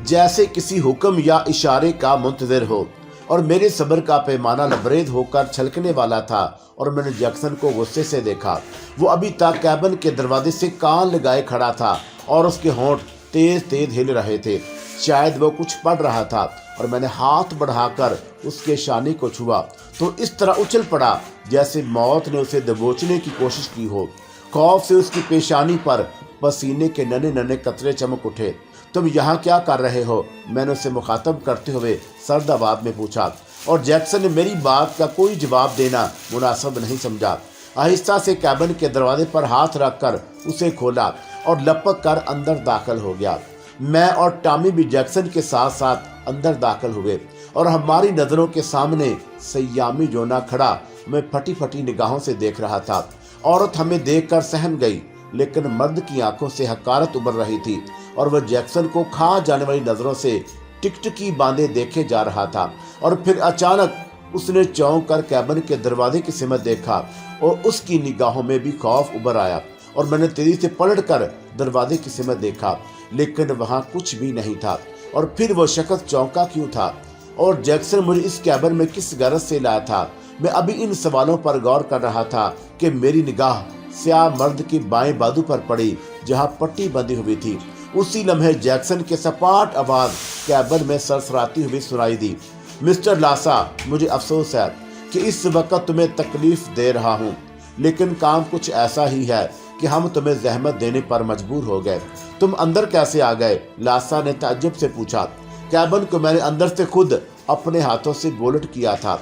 जैसे किसी हुक्म या इशारे का मुंतज़िर हो और मेरे सब्र का पैमाना लबरेज होकर छलकने वाला था और मैंने जैक्सन को गुस्से से देखा। वो अभी तक कैबिन के दरवाजे से कान लगाए खड़ा था और उसके होंठ तेज तेज हिल रहे थे। शायद वो कुछ पढ़ रहा था और मैंने हाथ बढ़ाकर उसके शाने को छुआ तो इस तरह उछल पड़ा जैसे मौत ने उसे दबोचने की कोशिश की हो। खौफ से उसकी पेशानी पर पसीने के नन्हे नन्हे कतरे चमक उठे। तुम यहाँ क्या कर रहे हो? मैंने उसे मुखातब करते हुए सर्द आवाज़ में पूछा और जैक्सन ने मेरी बात का कोई जवाब देना मुनासिब नहीं समझा। आहिस्ता से कैबिन के दरवाजे पर हाथ रखकर उसे खोला और लपक कर अंदर दाखिल हो गया। मैं और टॉमी भी जैक्सन के साथ साथ अंदर दाखिल हुए और हमारी नज़रों के सामने सयामी जोना खड़ा मैं फटी फटी निगाहों से देख रहा था। औरत हमें देखकर सहम गई, लेकिन मर्द की आंखों से हकारत उभर रही थी और वह जैक्सन को खा जाने वाली नज़रों से टिकटिकी बांधे देखे जा रहा था। और फिर अचानक اس نے चौंक कर कैबिन के दरवाजे की सिमत देखा और उसकी निगाहों में भी खौफ उभर आया और मैंने तेजी से पलट कर दरवाजे की सिमत देखा, लेकिन वहां कुछ भी नहीं था। और फिर वो शख्स चौंका क्यों था और जैक्सन मुझे इस कैबिन में किस गरज से लाया था। मैं अभी इन सवालों पर गौर कर रहा था कि मेरी निगाह स्याह मर्द की बाएं बाजू पर पड़ी जहां पट्टी बंधी हुई थी। उसी लम्हे जैक्सन के सपाट आवाज कैबिन में सरसराती हुई सुनाई दी। मिस्टर लासा, मुझे अफसोस है कि इस वक्त तुम्हें तकलीफ दे रहा हूँ, लेकिन काम कुछ ऐसा ही है कि हम तुम्हें जहमत देने पर मजबूर हो गए। तुम अंदर कैसे आ गए? लासा ने ताज्जुब से पूछा। कैबिन को मैंने अंदर से खुद अपने हाथों से बोल्ट किया था।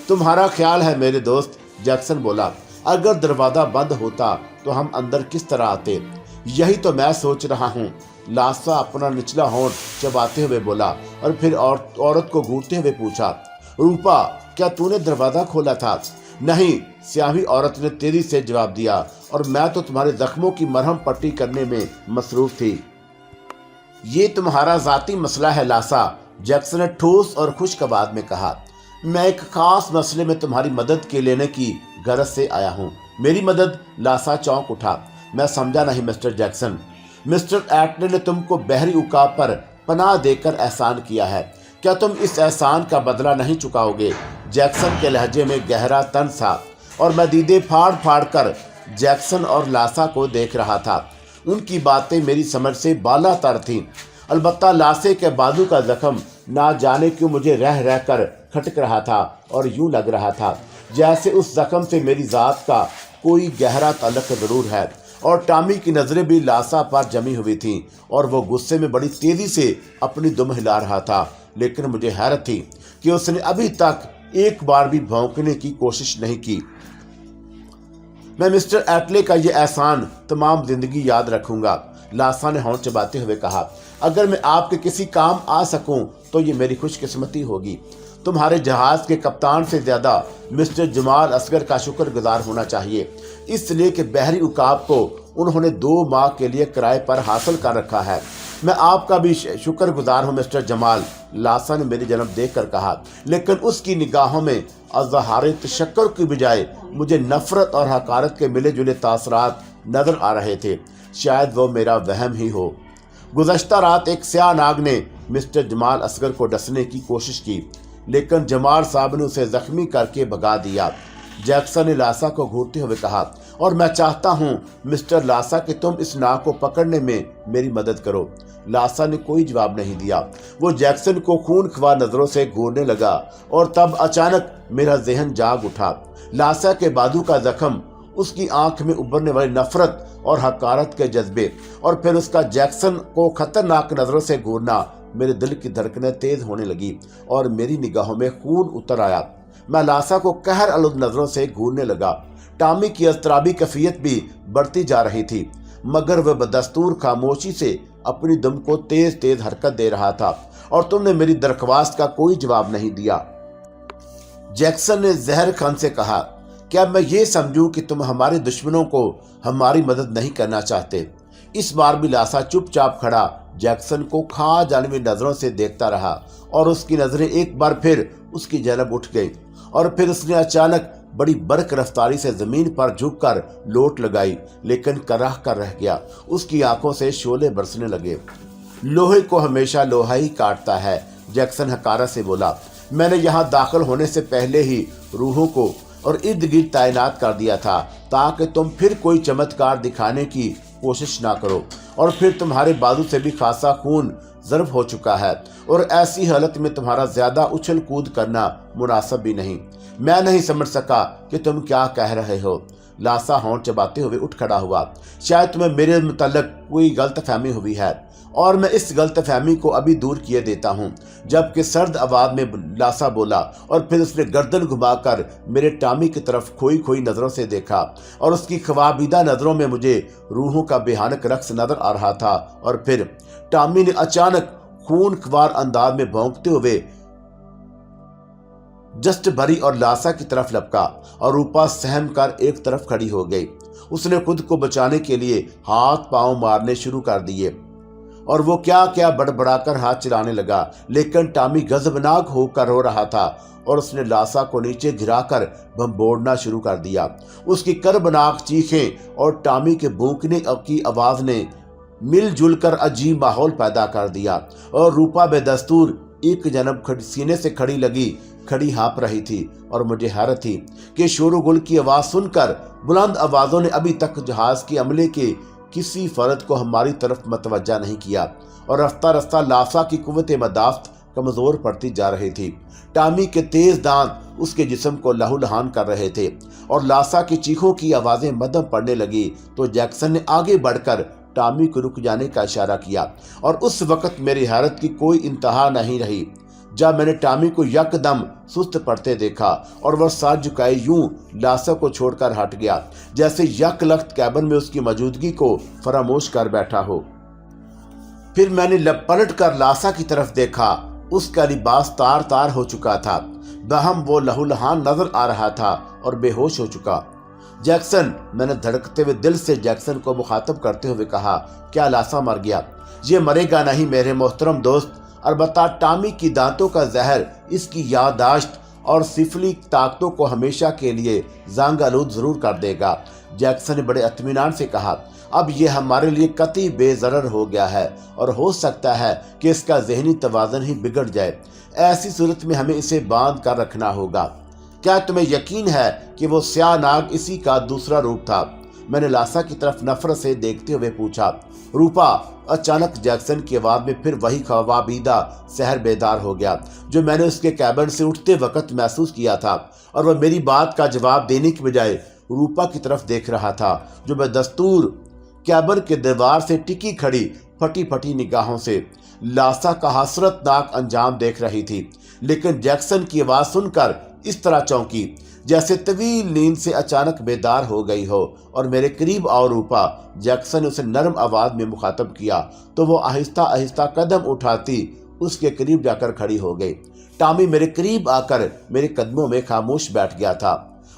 तुम्हारा ख्याल है मेरे दोस्त, जैक्सन बोला, अगर दरवाजा बंद होता तो हम अंदर किस तरह आते? यही तो मैं सोच रहा हूँ, लासा अपना निचला होंठ चबाते हुए बोला और फिर औरत को घूरते हुए पूछा, रूपा, क्या तूने दरवाजा खोला था? नहीं, स्याही औरत ने तेजी से जवाब दिया, और मैं तो तुम्हारे जख्मों की मरहम पट्टी करने में मसरूफ थी। ये तुम्हारा जाती मसला है लासा, जैक्सन ने ठोस और खुश्क आवाज में कहा। मैं एक खास मसले में तुम्हारी मदद के लेने की गरज से आया हूँ। मेरी मदद? लासा चौंक उठा। मैं समझा नहीं मिस्टर जैक्सन। मिस्टर एटले ने तुमको बहरी उकाब पर पनाह देकर एहसान किया है, क्या तुम इस एहसान का बदला नहीं चुकाओगे? जैक्सन के लहजे में गहरा तंज था और मैं दीदे फाड़ फाड़ कर जैक्सन और लासा को देख रहा था। उनकी बातें मेरी समझ से बाला तर थीं। अलबत्ता लासे के बाजू का जख्म ना जाने क्यों मुझे रह रह कर खटक रहा था और यूं लग रहा था जैसे उस जख्म से मेरी जात का कोई गहरा ताल्लुक जरूर है। और टॉमी की नजरें भी लासा पर जमी हुई थीं और वो गुस्से में बड़ी तेजी से अपनी दुम हिला रहा था, लेकिन मुझे हैरत थी कि उसने अभी तक एक बार भी भौंकने की कोशिश नहीं की। मैं मिस्टर एटले का ये एहसान तमाम जिंदगी याद रखूंगा, लासा ने होंठ चबाते हुए कहा। अगर मैं आपके किसी काम आ सकूं तो ये मेरी खुशकिस्मती होगी। तुम्हारे जहाज के कप्तान से ज्यादा मिस्टर जमाल असगर का शुक्रगुजार होना चाहिए, इसलिए कि बहरी उकाब को उन्होंने 2 माह के लिए किराए पर हासिल कर रखा है। मैं आपका भी शुक्रगुजार हूँ मिस्टर जमाल, लासा ने मेरी जन्म देख कर कहा, लेकिन उसकी निगाहों में अज़हारे तशक्कुर की बजाय मुझे नफरत और हकारत के मिले जुले तासरात नजर आ रहे थे। शायद वो मेरा वहम ही हो। गुज़श्ता रात एक स्याह नाग ने मिस्टर जमाल असगर को डसने की कोशिश की, लेकिन जमाल साहब ने उसे जख्मी करके भगा दिया। जैक्सन ने लासा को घूरते हुए कहा, और मैं चाहता हूं मिस्टर लासा कि तुम इस नाग को पकड़ने में मेरी मदद करो। लासा ने कोई जवाब नहीं दिया। वो जैक्सन को खूनख्वार नजरों से घूरने लगा और तब अचानक मेरा जहन जाग उठा। लासा के बाजू का जख्म, उसकी आंख में उभरने वाली नफरत और हकारत के जज्बे, और फिर उसका जैक्सन को खतरनाक नजरों से घूरना, मेरे दिल की धड़कनें तेज होने लगी और मेरी निगाहों में खून उतर आया। मैं लासा को कहर आलूद नजरों से घूरने लगा। टॉमी की अस्तराबी कैफियत भी बढ़ती जा रही थी, मगर वह बदस्तूर खामोशी से अपनी दम को तेज तेज हरकत दे रहा था, और तुमने मेरी दरख्वास्त का कोई जवाब नहीं दिया। जैक्सन ने जहर खान से कहा, क्या मैं ये समझूं कि तुम हमारे दुश्मनों को हमारी मदद नहीं करना चाहते? इस बार भी लासा चुपचाप खड़ा जैक्सन को खा जानवी नजरों से देखता रहा, और उसकी नजरें एक बार फिर उसकी जलब उठ गई, और फिर उसने अचानक बड़ी बरक रफ्तारी से जमीन पर झुककर लोट लगाई, लेकिन कराह कर रह गया। उसकी आंखों से शोले बरसने लगे। लोहे को हमेशा लोहा ही काटता है, जैक्सन हकारत से बोला। मैंने यहाँ दाखिल होने से पहले ही रूहों को और इर्द गिर्द तैनात कर दिया था, ताकि तुम फिर कोई चमत्कार दिखाने की कोशिश ना करो, और फिर तुम्हारे बाजू से भी खासा खून ज़र्ब हो चुका है, और ऐसी हालत में तुम्हारा ज्यादा उछल कूद करना मुनासिब भी नहीं। मैं नहीं समझ सका कि तुम क्या कह रहे हो। लासा होंठ चबाते हुए उठ खड़ा हुआ। शायद तुम्हें मेरे मुतल्लिक कोई गलत फहमी हुई है, और मैं इस गलत फहमी को अभी दूर किए देता हूँ। जबकि सर्द आवाज में लासा बोला, और फिर उसने गर्दन घुमाकर मेरे टॉमी की तरफ खोई खोई नजरों से देखा, और उसकी ख्वाबीदा नजरों में मुझे रूहों का बेहानक रक्स नजर आ रहा था। और फिर टॉमी ने अचानक खूनख्वार अंदाज में भौंकते हुए जस्ट भरी और लासा की तरफ लपका, और रूपा सहम कर एक तरफ खड़ी हो गई। उसने खुद को बचाने के लिए हाथ पांव मारने शुरू कर दिए, और वो क्या क्या बड़बड़ा कर हाथ चलाने लगा, लेकिन टॉमी गजबनाक होकर रो रहा था और उसने लासा को नीचे गिराकर भंबोड़ना शुरू कर दिया। उसकी कर्बनाक चीखें और टॉमी के भूखने की आवाज ने मिलजुल कर अजीब माहौल पैदा कर दिया और रूपा बेदस्तूर एक जन्म सीने से खड़ी हाँप रही थी। और मुझे हैरत थी कि शोरगुल की आवाज सुनकर बुलंद आवाजों ने अभी तक जहाज के अमले के किसी फर्द को हमारी तरफ मतवज्जा नहीं किया और रफ्ता रफ्ता लासा की कुव्वत मदाफ्त कमजोर पड़ती जा रही थी। टॉमी के तेज दांत उसके जिस्म को लहूलुहान कर रहे थे और लासा की चीखों की आवाजें मध्यम पड़ने लगी तो जैक्सन ने आगे बढ़कर टॉमी को रुक जाने का इशारा किया और उस वक्त मेरी हैरत की कोई इंतहा नहीं रही जब मैंने टॉमी को यकदम सुस्त पड़ते देखा और वह सर झुकाए यूं लासा को छोड़कर हट गया जैसे यकलख्त कैबिन में उसकी मौजूदगी को फरामोश कर बैठा हो। फिर मैंने पलट कर लासा की तरफ देखा। उसका लिबास तार तार हो चुका था, बहम वो लहूलुहान नजर आ रहा था और बेहोश हो चुका। जैक्सन, मैंने धड़कते हुए दिल से जैक्सन को मुखातब करते हुए कहा, क्या लासा मर गया? ये मरेगा नहीं मेरे मोहतरम दोस्त, अलबत्ता टॉमी की दांतों का जहर इसकी याददाश्त और सिफली ताकतों को हमेशा के लिए जांग आलूद जरूर कर देगा। जैक्सन ने बड़े इत्मीनान से कहा, अब यह हमारे लिए कतई बेज़रर हो गया है और हो सकता है कि इसका ज़हनी तवाज़ुन ही बिगड़ जाए। ऐसी सूरत में हमें इसे बांध कर रखना होगा। क्या तुम्हें यकीन है कि वो स्याह नाग इसी का दूसरा रूप था? मैंने लासा की तरफ नफरत से देखते हुए पूछा। रूपा, अचानक जैक्सन की आवाज में फिर वही ख्वाबीदा सहर बेदार हो गया जो मैंने उसके कैबिन से उठते वक्त महसूस किया था और वह मेरी बात का जवाब देने की बजाय रूपा की तरफ देख रहा था जो बदस्तूर कैबिन के दीवार से टिकी खड़ी फटी फटी निगाहों से लासा का हसरतनाक अंजाम देख रही थी। लेकिन जैक्सन की आवाज सुनकर इस तरह चौंकी जैसे तवील नींद से अचानक बेदार हो गई हो और मेरे करीब आओ रूपा। जैक्सन ने उसे नरम आवाज में मुखातब किया तो वो आहिस्ता आहिस्ता कदम उठाती उसके करीब जाकर खड़ी हो गई। टॉमी मेरे करीब आकर मेरे कदमों में खामोश बैठ गया था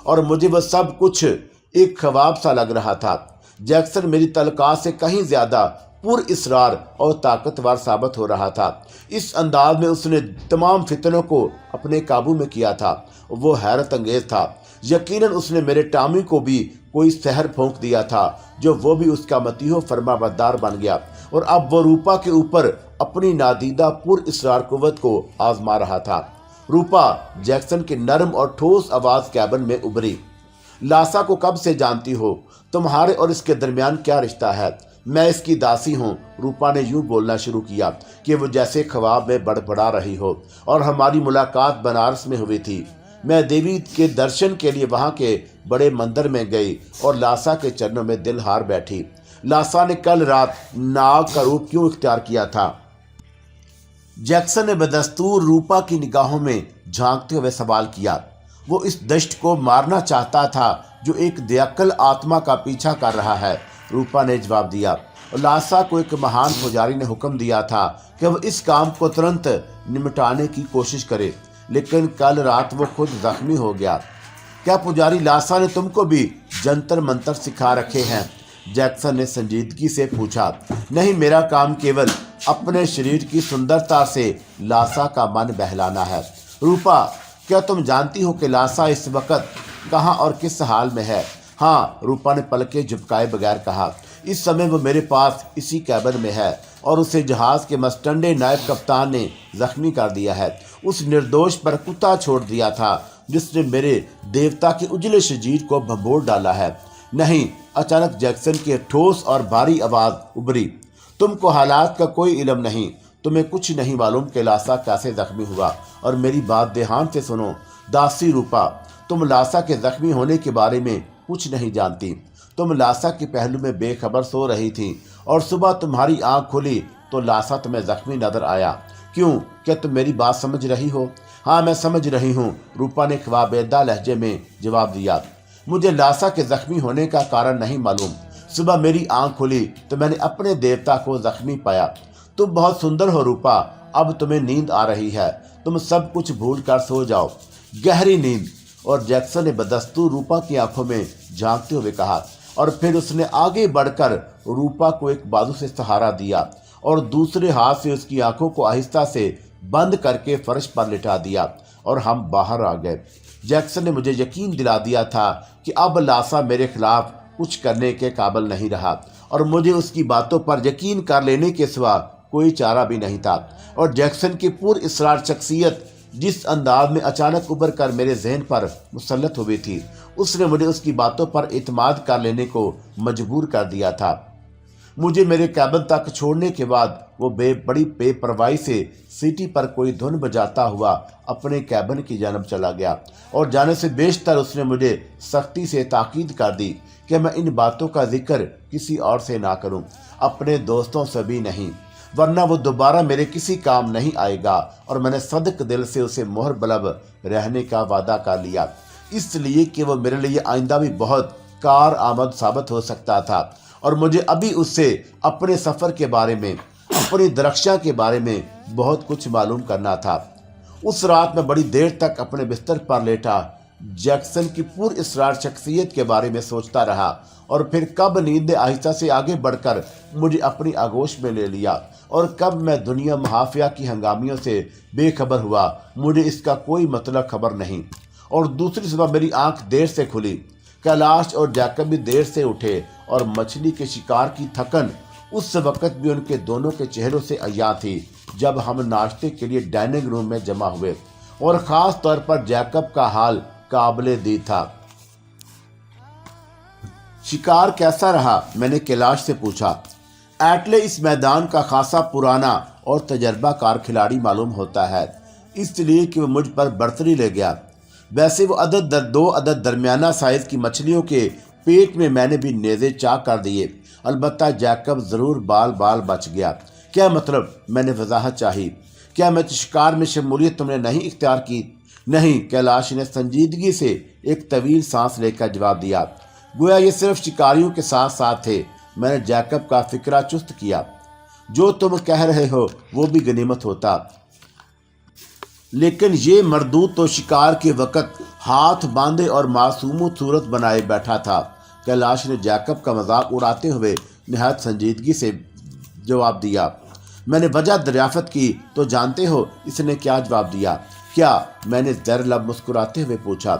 और मुझे वह सब कुछ एक ख्वाब सा लग रहा था। जैक्सन मेरी तलकात से कहीं ज्यादा पुरइसरार और ताकतवर साबित हो रहा था। इस अंदाज में उसने तमाम फितनों को अपने काबू में किया था। वो हैरत अंगेज था। यकीनन उसने मेरे टॉमी को भी कोई सहर फूंक दिया था जो वो भी उसका मतीहो फरमाबरदार बन गया और अब वो रूपा के ऊपर अपनी नादीदा पुरइसरार कुव्वत को आजमा रहा था। रूपा, जैक्सन की नरम और ठोस आवाज कैबिन में उभरी। लासा को कब से जानती हो? तुम्हारे और इसके दरमियान क्या रिश्ता है? मैं इसकी दासी हूँ। रूपा ने यूं बोलना शुरू किया कि वो जैसे ख्वाब में बड़बड़ा रही हो और हमारी मुलाकात बनारस में हुई थी। मैं देवी के दर्शन के लिए वहाँ के बड़े मंदिर में गई और लासा के चरणों में दिल हार बैठी। लासा ने कल रात नाग का रूप क्यों इख्तियार किया था? जैक्सन ने बदस्तूर रूपा की निगाहों में झांकते हुए सवाल किया। वो इस दश्त को मारना चाहता था जो एक दयाकल आत्मा का पीछा कर रहा है, रूपा ने जवाब दिया। लासा को एक महान पुजारी ने हुक्म दिया था कि वह इस काम को तुरंत निपटाने की कोशिश करे, लेकिन कल रात वो खुद जख्मी हो गया। क्या पुजारी लासा ने तुमको भी जंतर मंतर सिखा रखे हैं? जैक्सन ने संजीदगी से पूछा। नहीं, मेरा काम केवल अपने शरीर की सुंदरता से लासा का मन बहलाना है। रूपा, क्या तुम जानती हो कि लासा इस वक्त कहाँ और किस हाल में है? हाँ, रूपा ने पलकें झुपकाए बगैर कहा। इस समय वो मेरे पास इसी कैबिन में है और उसे जहाज के मस्टंडे नायब कप्तान ने जख्मी कर दिया है। उस निर्दोष पर कुत्ता छोड़ दिया था जिसने मेरे देवता के उजले शजीर को भंबोड़ डाला है। नहीं, अचानक जैक्सन की ठोस और भारी आवाज उभरी। तुमको हालात का कोई इल्म नहीं, तुम्हें कुछ नहीं मालूम कि लासा कैसे जख्मी हुआ। और मेरी बात ध्यान से सुनो दासी रूपा, तुम लासा के जख्मी होने के बारे में कुछ नहीं जानती। तुम लासा के पहलू में बेखबर सो रही थी और सुबह तुम्हारी आंख खुली तो लासा तुम्हें जख्मी नजर आया। क्यों? क्या तुम मेरी बात समझ रही हो? हाँ, मैं समझ रही हूँ, रूपा ने ख्वाबेदा लहजे में जवाब दिया। मुझे लासा के जख्मी होने का कारण नहीं मालूम। सुबह मेरी आंख खुली तो मैंने अपने देवता को जख्मी पाया। तुम बहुत सुंदर हो रूपा, अब तुम्हें नींद आ रही है, तुम सब कुछ भूल कर सो जाओ, गहरी नींद। और जैक्सन ने बदस्तूर रूपा की आंखों में झांकते हुए कहा और फिर उसने आगे बढ़कर रूपा को एक बाजू से सहारा दिया اور دوسرے ہاتھ سے اس کی آنکھوں کو آہستہ سے بند کر کے فرش پر لٹا دیا اور ہم باہر آ گئے۔ جیکسن نے مجھے یقین دلا دیا تھا کہ اب لاسا میرے خلاف کچھ کرنے کے قابل نہیں رہا اور مجھے اس کی باتوں پر یقین کر لینے کے سوا کوئی چارہ بھی نہیں تھا۔ اور جیکسن کی پر اسرار شخصیت جس انداز میں اچانک ابھر کر میرے ذہن پر مسلط ہوئی تھی، اس نے مجھے اس کی باتوں پر اعتماد کر لینے کو مجبور کر دیا تھا۔ مجھے میرے کیبن تک چھوڑنے کے بعد وہ بڑی بے پرواہی سے سیٹی پر کوئی دھن بجاتا ہوا اپنے کیبن کی جانب چلا گیا، اور جانے سے بیشتر اس نے مجھے سختی سے تاکید کر دی کہ میں ان باتوں کا ذکر کسی اور سے نہ کروں، اپنے دوستوں سے بھی نہیں، ورنہ وہ دوبارہ میرے کسی کام نہیں آئے گا۔ اور میں نے صدق دل سے اسے مہر بلب رہنے کا وعدہ کر لیا، اس لیے کہ وہ میرے لیے آئندہ بھی بہت کارآمد ثابت ہو سکتا تھا، اور مجھے ابھی اس سے اپنے سفر کے بارے میں، اپنی درخشاں کے بارے میں بہت کچھ معلوم کرنا تھا۔ اس رات میں بڑی دیر تک اپنے بستر پر لیٹا جیکسن کی پر اسرار شخصیت کے بارے میں سوچتا رہا، اور پھر کب نیند نے آہستہ سے آگے بڑھ کر مجھے اپنی آغوش میں لے لیا، اور کب میں دنیا محافیہ کی ہنگامیوں سے بے خبر ہوا، مجھے اس کا کوئی مطلب خبر نہیں۔ اور دوسری صبح میری آنکھ دیر سے کھلی، کیلاش اور جیکب بھی دیر سے اٹھے، اور مچھلی کے شکار کی تھکن اس وقت بھی ان کے دونوں کے چہروں سے عیاں تھی جب ہم ناشتے کے لیے ڈائننگ روم میں جمع ہوئے، اور خاص طور پر جیکب کا حال قابل دید تھا۔ شکار کیسا رہا؟ میں نے کیلاش سے پوچھا۔ ایٹلے اس میدان کا خاصا پرانا اور تجربہ کار کھلاڑی معلوم ہوتا ہے، اس لیے کہ وہ مجھ پر برتری لے گیا۔ ویسے وہ دو عدد درمیانہ سائز کی مچھلیوں کے پیٹ میں نے بھی نیزے چاک کر دیے، البتہ جیکب ضرور بال بچ گیا۔ کیا مطلب؟ میں نے وضاحت چاہی۔ کیا میں شکار میں شمولیت تم نے نہیں اختیار کی؟ نہیں، کیلاش نے سنجیدگی سے ایک طویل سانس لے کر جواب دیا، گویا یہ صرف شکاریوں کے ساتھ ساتھ تھے۔ میں نے جیکب کا فکرہ چست کیا۔ جو تم کہہ رہے ہو وہ بھی غنیمت ہوتا، لیکن یہ مردود تو شکار کے وقت ہاتھ باندھے اور معصوم صورت بنائے بیٹھا تھا۔ کیلاش نے جیکب کا مذاق اڑاتے ہوئے نہایت سنجیدگی سے جواب دیا۔ میں نے وجہ دریافت کی تو جانتے ہو اس نے کیا جواب دیا؟ کیا؟ میں نے زیر لب مسکراتے ہوئے پوچھا۔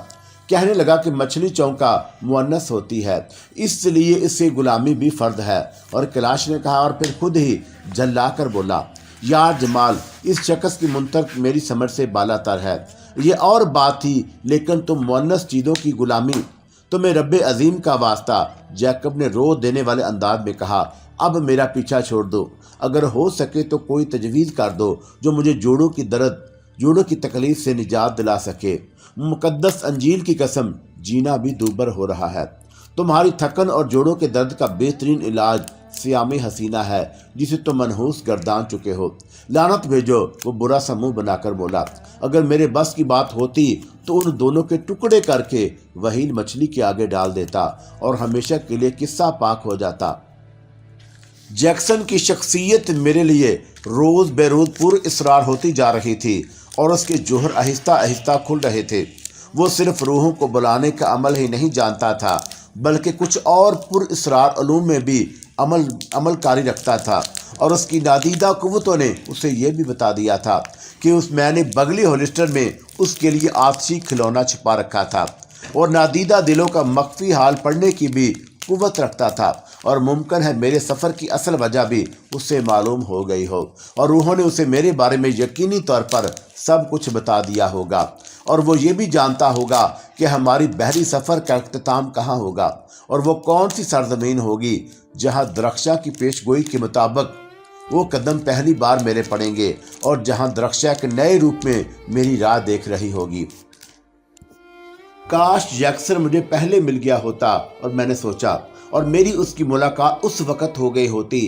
کہنے لگا کہ مچھلی چونکا مؤنث ہوتی ہے، اس لیے اس سے غلامی بھی فرض ہے۔ اور کیلاش نے کہا، اور پھر خود ہی جھلا کر بولا، یار جمال، اس شخص کی منطق میری سمجھ سے بالا تر ہے۔ یہ اور بات تھی، لیکن تم مؤنث چیزوں کی غلامی، تمہیں رب عظیم کا واسطہ، جیکب نے رو دینے والے انداز میں کہا، اب میرا پیچھا چھوڑ دو، اگر ہو سکے تو کوئی تجویز کر دو جو مجھے جوڑوں کی تکلیف سے نجات دلا سکے۔ مقدس انجیل کی قسم، جینا بھی دوبر ہو رہا ہے۔ تمہاری تھکن اور جوڑوں کے درد کا بہترین علاج سیام حسینہ ہے جسے تم منحوس گردان چکے ہو۔ لعنت بھیجو، وہ برا سا منہ بنا کر بولا۔ اگر میرے بس کی بات ہوتی تو ان دونوں کے ٹکڑے کر کے وہیل مچھلی کے آگے ڈال دیتا اور ہمیشہ کے لیے قصہ پاک ہو جاتا۔ جیکسن کی شخصیت میرے لیے روز بے روز پر اسرار ہوتی جا رہی تھی، اور اس کے جوہر آہستہ آہستہ کھل رہے تھے۔ وہ صرف روحوں کو بلانے کا عمل ہی نہیں جانتا تھا، بلکہ کچھ اور پر اسرار علوم میں بھی عمل کاری رکھتا تھا، اور اس کی نادیدہ قوتوں نے اسے یہ بھی بتا دیا تھا کہ میں نے بغلی ہولسٹر میں اس کے لیے آتشی کھلونا چھپا رکھا تھا، اور نادیدہ دلوں کا مخفی حال پڑھنے کی بھی قوت رکھتا تھا، اور ممکن ہے میرے سفر کی اصل وجہ بھی اس سے معلوم ہو گئی ہو، اور روحوں نے اسے میرے بارے میں یقینی طور پر سب کچھ بتا دیا ہوگا، اور وہ یہ بھی جانتا ہوگا کہ ہماری بحری سفر کا اختتام کہاں ہوگا، اور وہ کون سی سرزمین ہوگی جہاں درخشاں کی پیش گوئی کے مطابق وہ قدم پہلی بار میرے پڑیں گے، اور جہاں درخشاں کے نئے روپ میں میری راہ دیکھ رہی ہوگی۔ کاش جیکسن مجھے پہلے مل گیا ہوتا، اور میں نے سوچا، اور میری اس کی ملاقات اس وقت ہو گئی ہوتی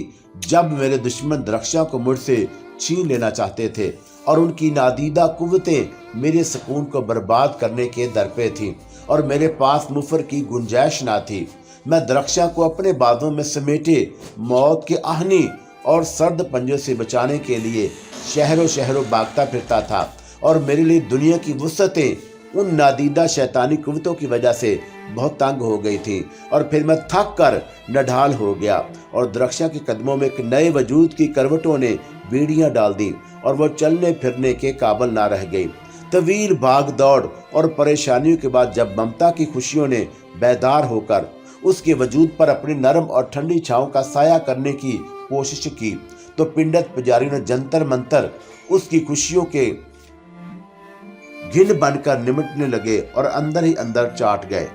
جب میرے دشمن درخشاں کو مجھ سے چھین لینا چاہتے تھے، اور ان کی نادیدہ قوتیں میرے سکون کو برباد کرنے کے درپے تھیں، اور میرے پاس مفر کی گنجائش نہ تھی۔ میں درخشاں کو اپنے بازوں میں سمیٹے موت کے آہنی اور سرد پنجوں سے بچانے کے لیے شہروں بھاگتا پھرتا تھا، اور میرے لیے دنیا کی وسعتیں उन नादीदा शैतानी कुव्वतों की वजह से बहुत तंग हो गई थी और फिर मैं थक कर नढाल हो गया और द्रक्षा के कदमों में एक नए वजूद की करवटों ने बीड़ियां डाल दी और वो चलने फिरने के काबिल ना रह गई। तवील भाग दौड़ और परेशानियों के बाद जब ममता की खुशियों ने बेदार होकर उसके वजूद पर अपनी नरम और ठंडी छांव का साया करने की कोशिश की तो पिंडत पुजारी ने जंतर मंतर उसकी खुशियों के घिन बनकर निमटने लगे और अंदर ही अंदर चाट गए।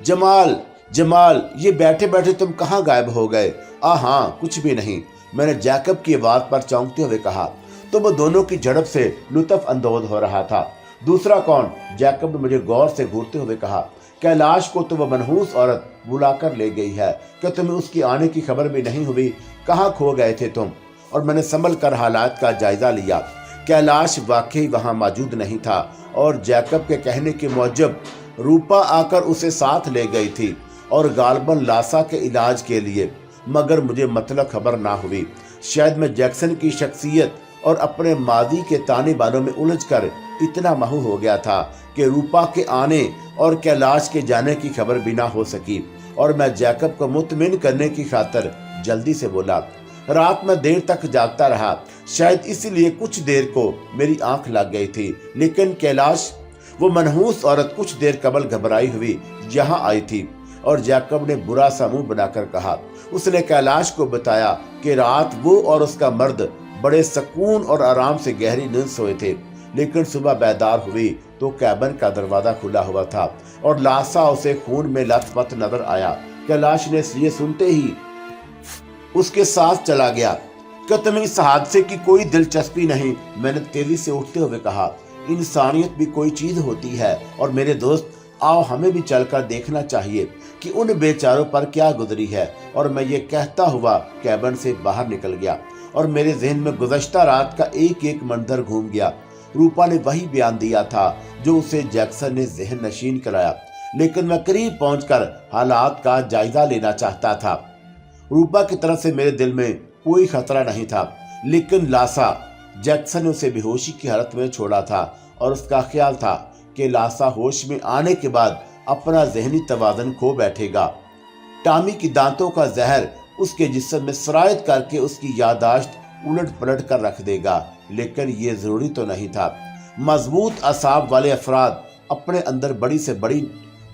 जमाल जमाल, ये बैठे बैठे तुम कहाँ गायब हो गए? हाँ, कुछ भी नहीं, मैंने जैकब की आवाज पर चौंकते हुए कहा। तो वो दोनों की झड़प से लुत्फ अंदोज हो रहा था। दूसरा कौन? जैकब ने मुझे गौर से घूरते हुए कहा। कैलाश को तो वह मनहूस औरत बुलाकर ले गई है। क्या तुम्हें उसकी आने की खबर भी नहीं हुई? कहाँ खो गए थे तुम? और मैंने संभल कर हालात का जायजा लिया। कैलाश वाकई वहां मौजूद नहीं था और जैकब के कहने के मुजब रूपा आकर उसे साथ ले गई थी और गालबन लासा के इलाज के लिए, मगर मुझे मतलब खबर ना हुई। शायद मैं जैक्सन की शख्सियत और अपने मादी के ताने बानों में उलझकर इतना महू हो गया था कि रूपा के आने और कैलाश के जाने की खबर भी ना हो सकी और मैं जैकब को मुतमिन करने की खातिर जल्दी से बोला। रात में देर तक जागता रहा, शायद इसीलिए कुछ देर को मेरी आंख लग गई थी। लेकिन कैलाश, वो मनहूस औरत कुछ देर कबल घबराई हुई यहाँ आई थी और जैकब ने बुरा सा मुंह बनाकर कहा। उसने कैलाश को बताया कि रात वो और उसका मर्द बड़े सुकून और आराम से गहरी नींद सोए थे, लेकिन सुबह बेदार हुई तो कैबिन का दरवाजा खुला हुआ था और लासा उसे खून में लथपथ नजर आया। कैलाश ने ये सुनते ही उसके साथ चला गया। क्या तुम्हें इस हादसे की कोई दिलचस्पी नहीं? मैंने तेजी से उठते हुए कहा। इंसानियत भी कोई चीज होती है और मेरे दोस्त, आओ हमें भी चलकर देखना चाहिए कि उन बेचारों पर क्या गुजरी है। और मैं ये कहता हुआ कैबिन से बाहर निकल गया और मेरे जहन में गुज़श्ता रात का एक एक मंजर घूम गया। रूपा ने वही बयान दिया था जो उसे जैक्सन ने जहन नशीन कराया, लेकिन मैं करीब पहुंचकर हालात का जायजा लेना चाहता था। रूपा की तरफ से मेरे दिल में कोई खतरा नहीं था, लेकिन लासा, जैक्सन ने उसे बेहोशी की हालत में छोड़ा था और उसका ख्याल था कि लासा होश में आने के बाद अपना जहनी तवाज़ुन खो बैठेगा। टामी की दांतों का जहर उसके जिस्म में सरायत करके उसकी याददाश्त उलट पलट कर रख देगा, लेकिन ये जरूरी तो नहीं था। मजबूत असाब वाले अफराद अपने अंदर बड़ी से बड़ी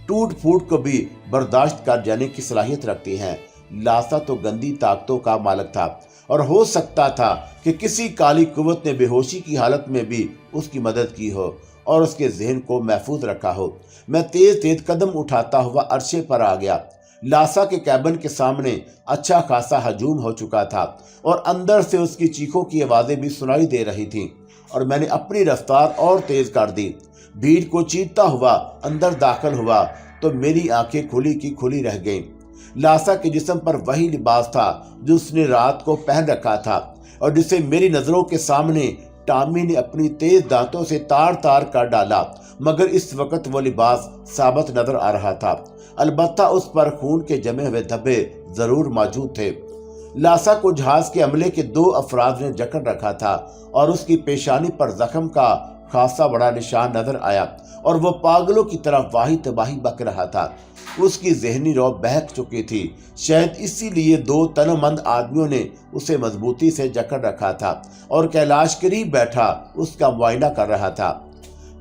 टूट फूट को भी बर्दाश्त कर जाने की सलाहियत रखती हैं। लासा तो गंदी ताकतों का मालिक था और हो सकता था कि किसी काली कुव्वत ने बेहोशी की हालत में भी उसकी मदद की हो और उसके जहन को महफूज रखा हो। मैं तेज तेज कदम उठाता हुआ अरशे पर आ गया। लासा के कैबिन के सामने अच्छा खासा हजूम हो चुका था और अंदर से उसकी चीखों की आवाजें भी सुनाई दे रही थीं और मैंने अपनी रफ्तार और तेज कर दी। भीड़ को चीरता हुआ अंदर दाखिल हुआ तो मेरी आंखें खुली की खुली रह गईं। लासा के जिस्म पर वही लिबास था जो उसने रात को पहन रखा था और जिसे मेरी नजरों के सामने टामी ने अपनी तेज दांतों से तार तार कर डाला, मगर इस वक्त वो लिबास साबित नजर आ रहा था। अलबत्ता उस पर खून के जमे हुए धब्बे जरूर मौजूद थे। लासा को जहाज के अमले के 2 अफराद ने जकड़ रखा था और उसकी पेशानी पर जख्म का खासा बड़ा निशान नजर आया और वो पागलों की तरफ वाही तबाही बक रहा था। उसकी जहनी रौब बहक चुकी थी, शायद इसीलिए 2 तनमंद आदमियों ने उसे मजबूती से जकड़ रखा था और कैलाश करीब बैठा उसका मुआयना कर रहा था।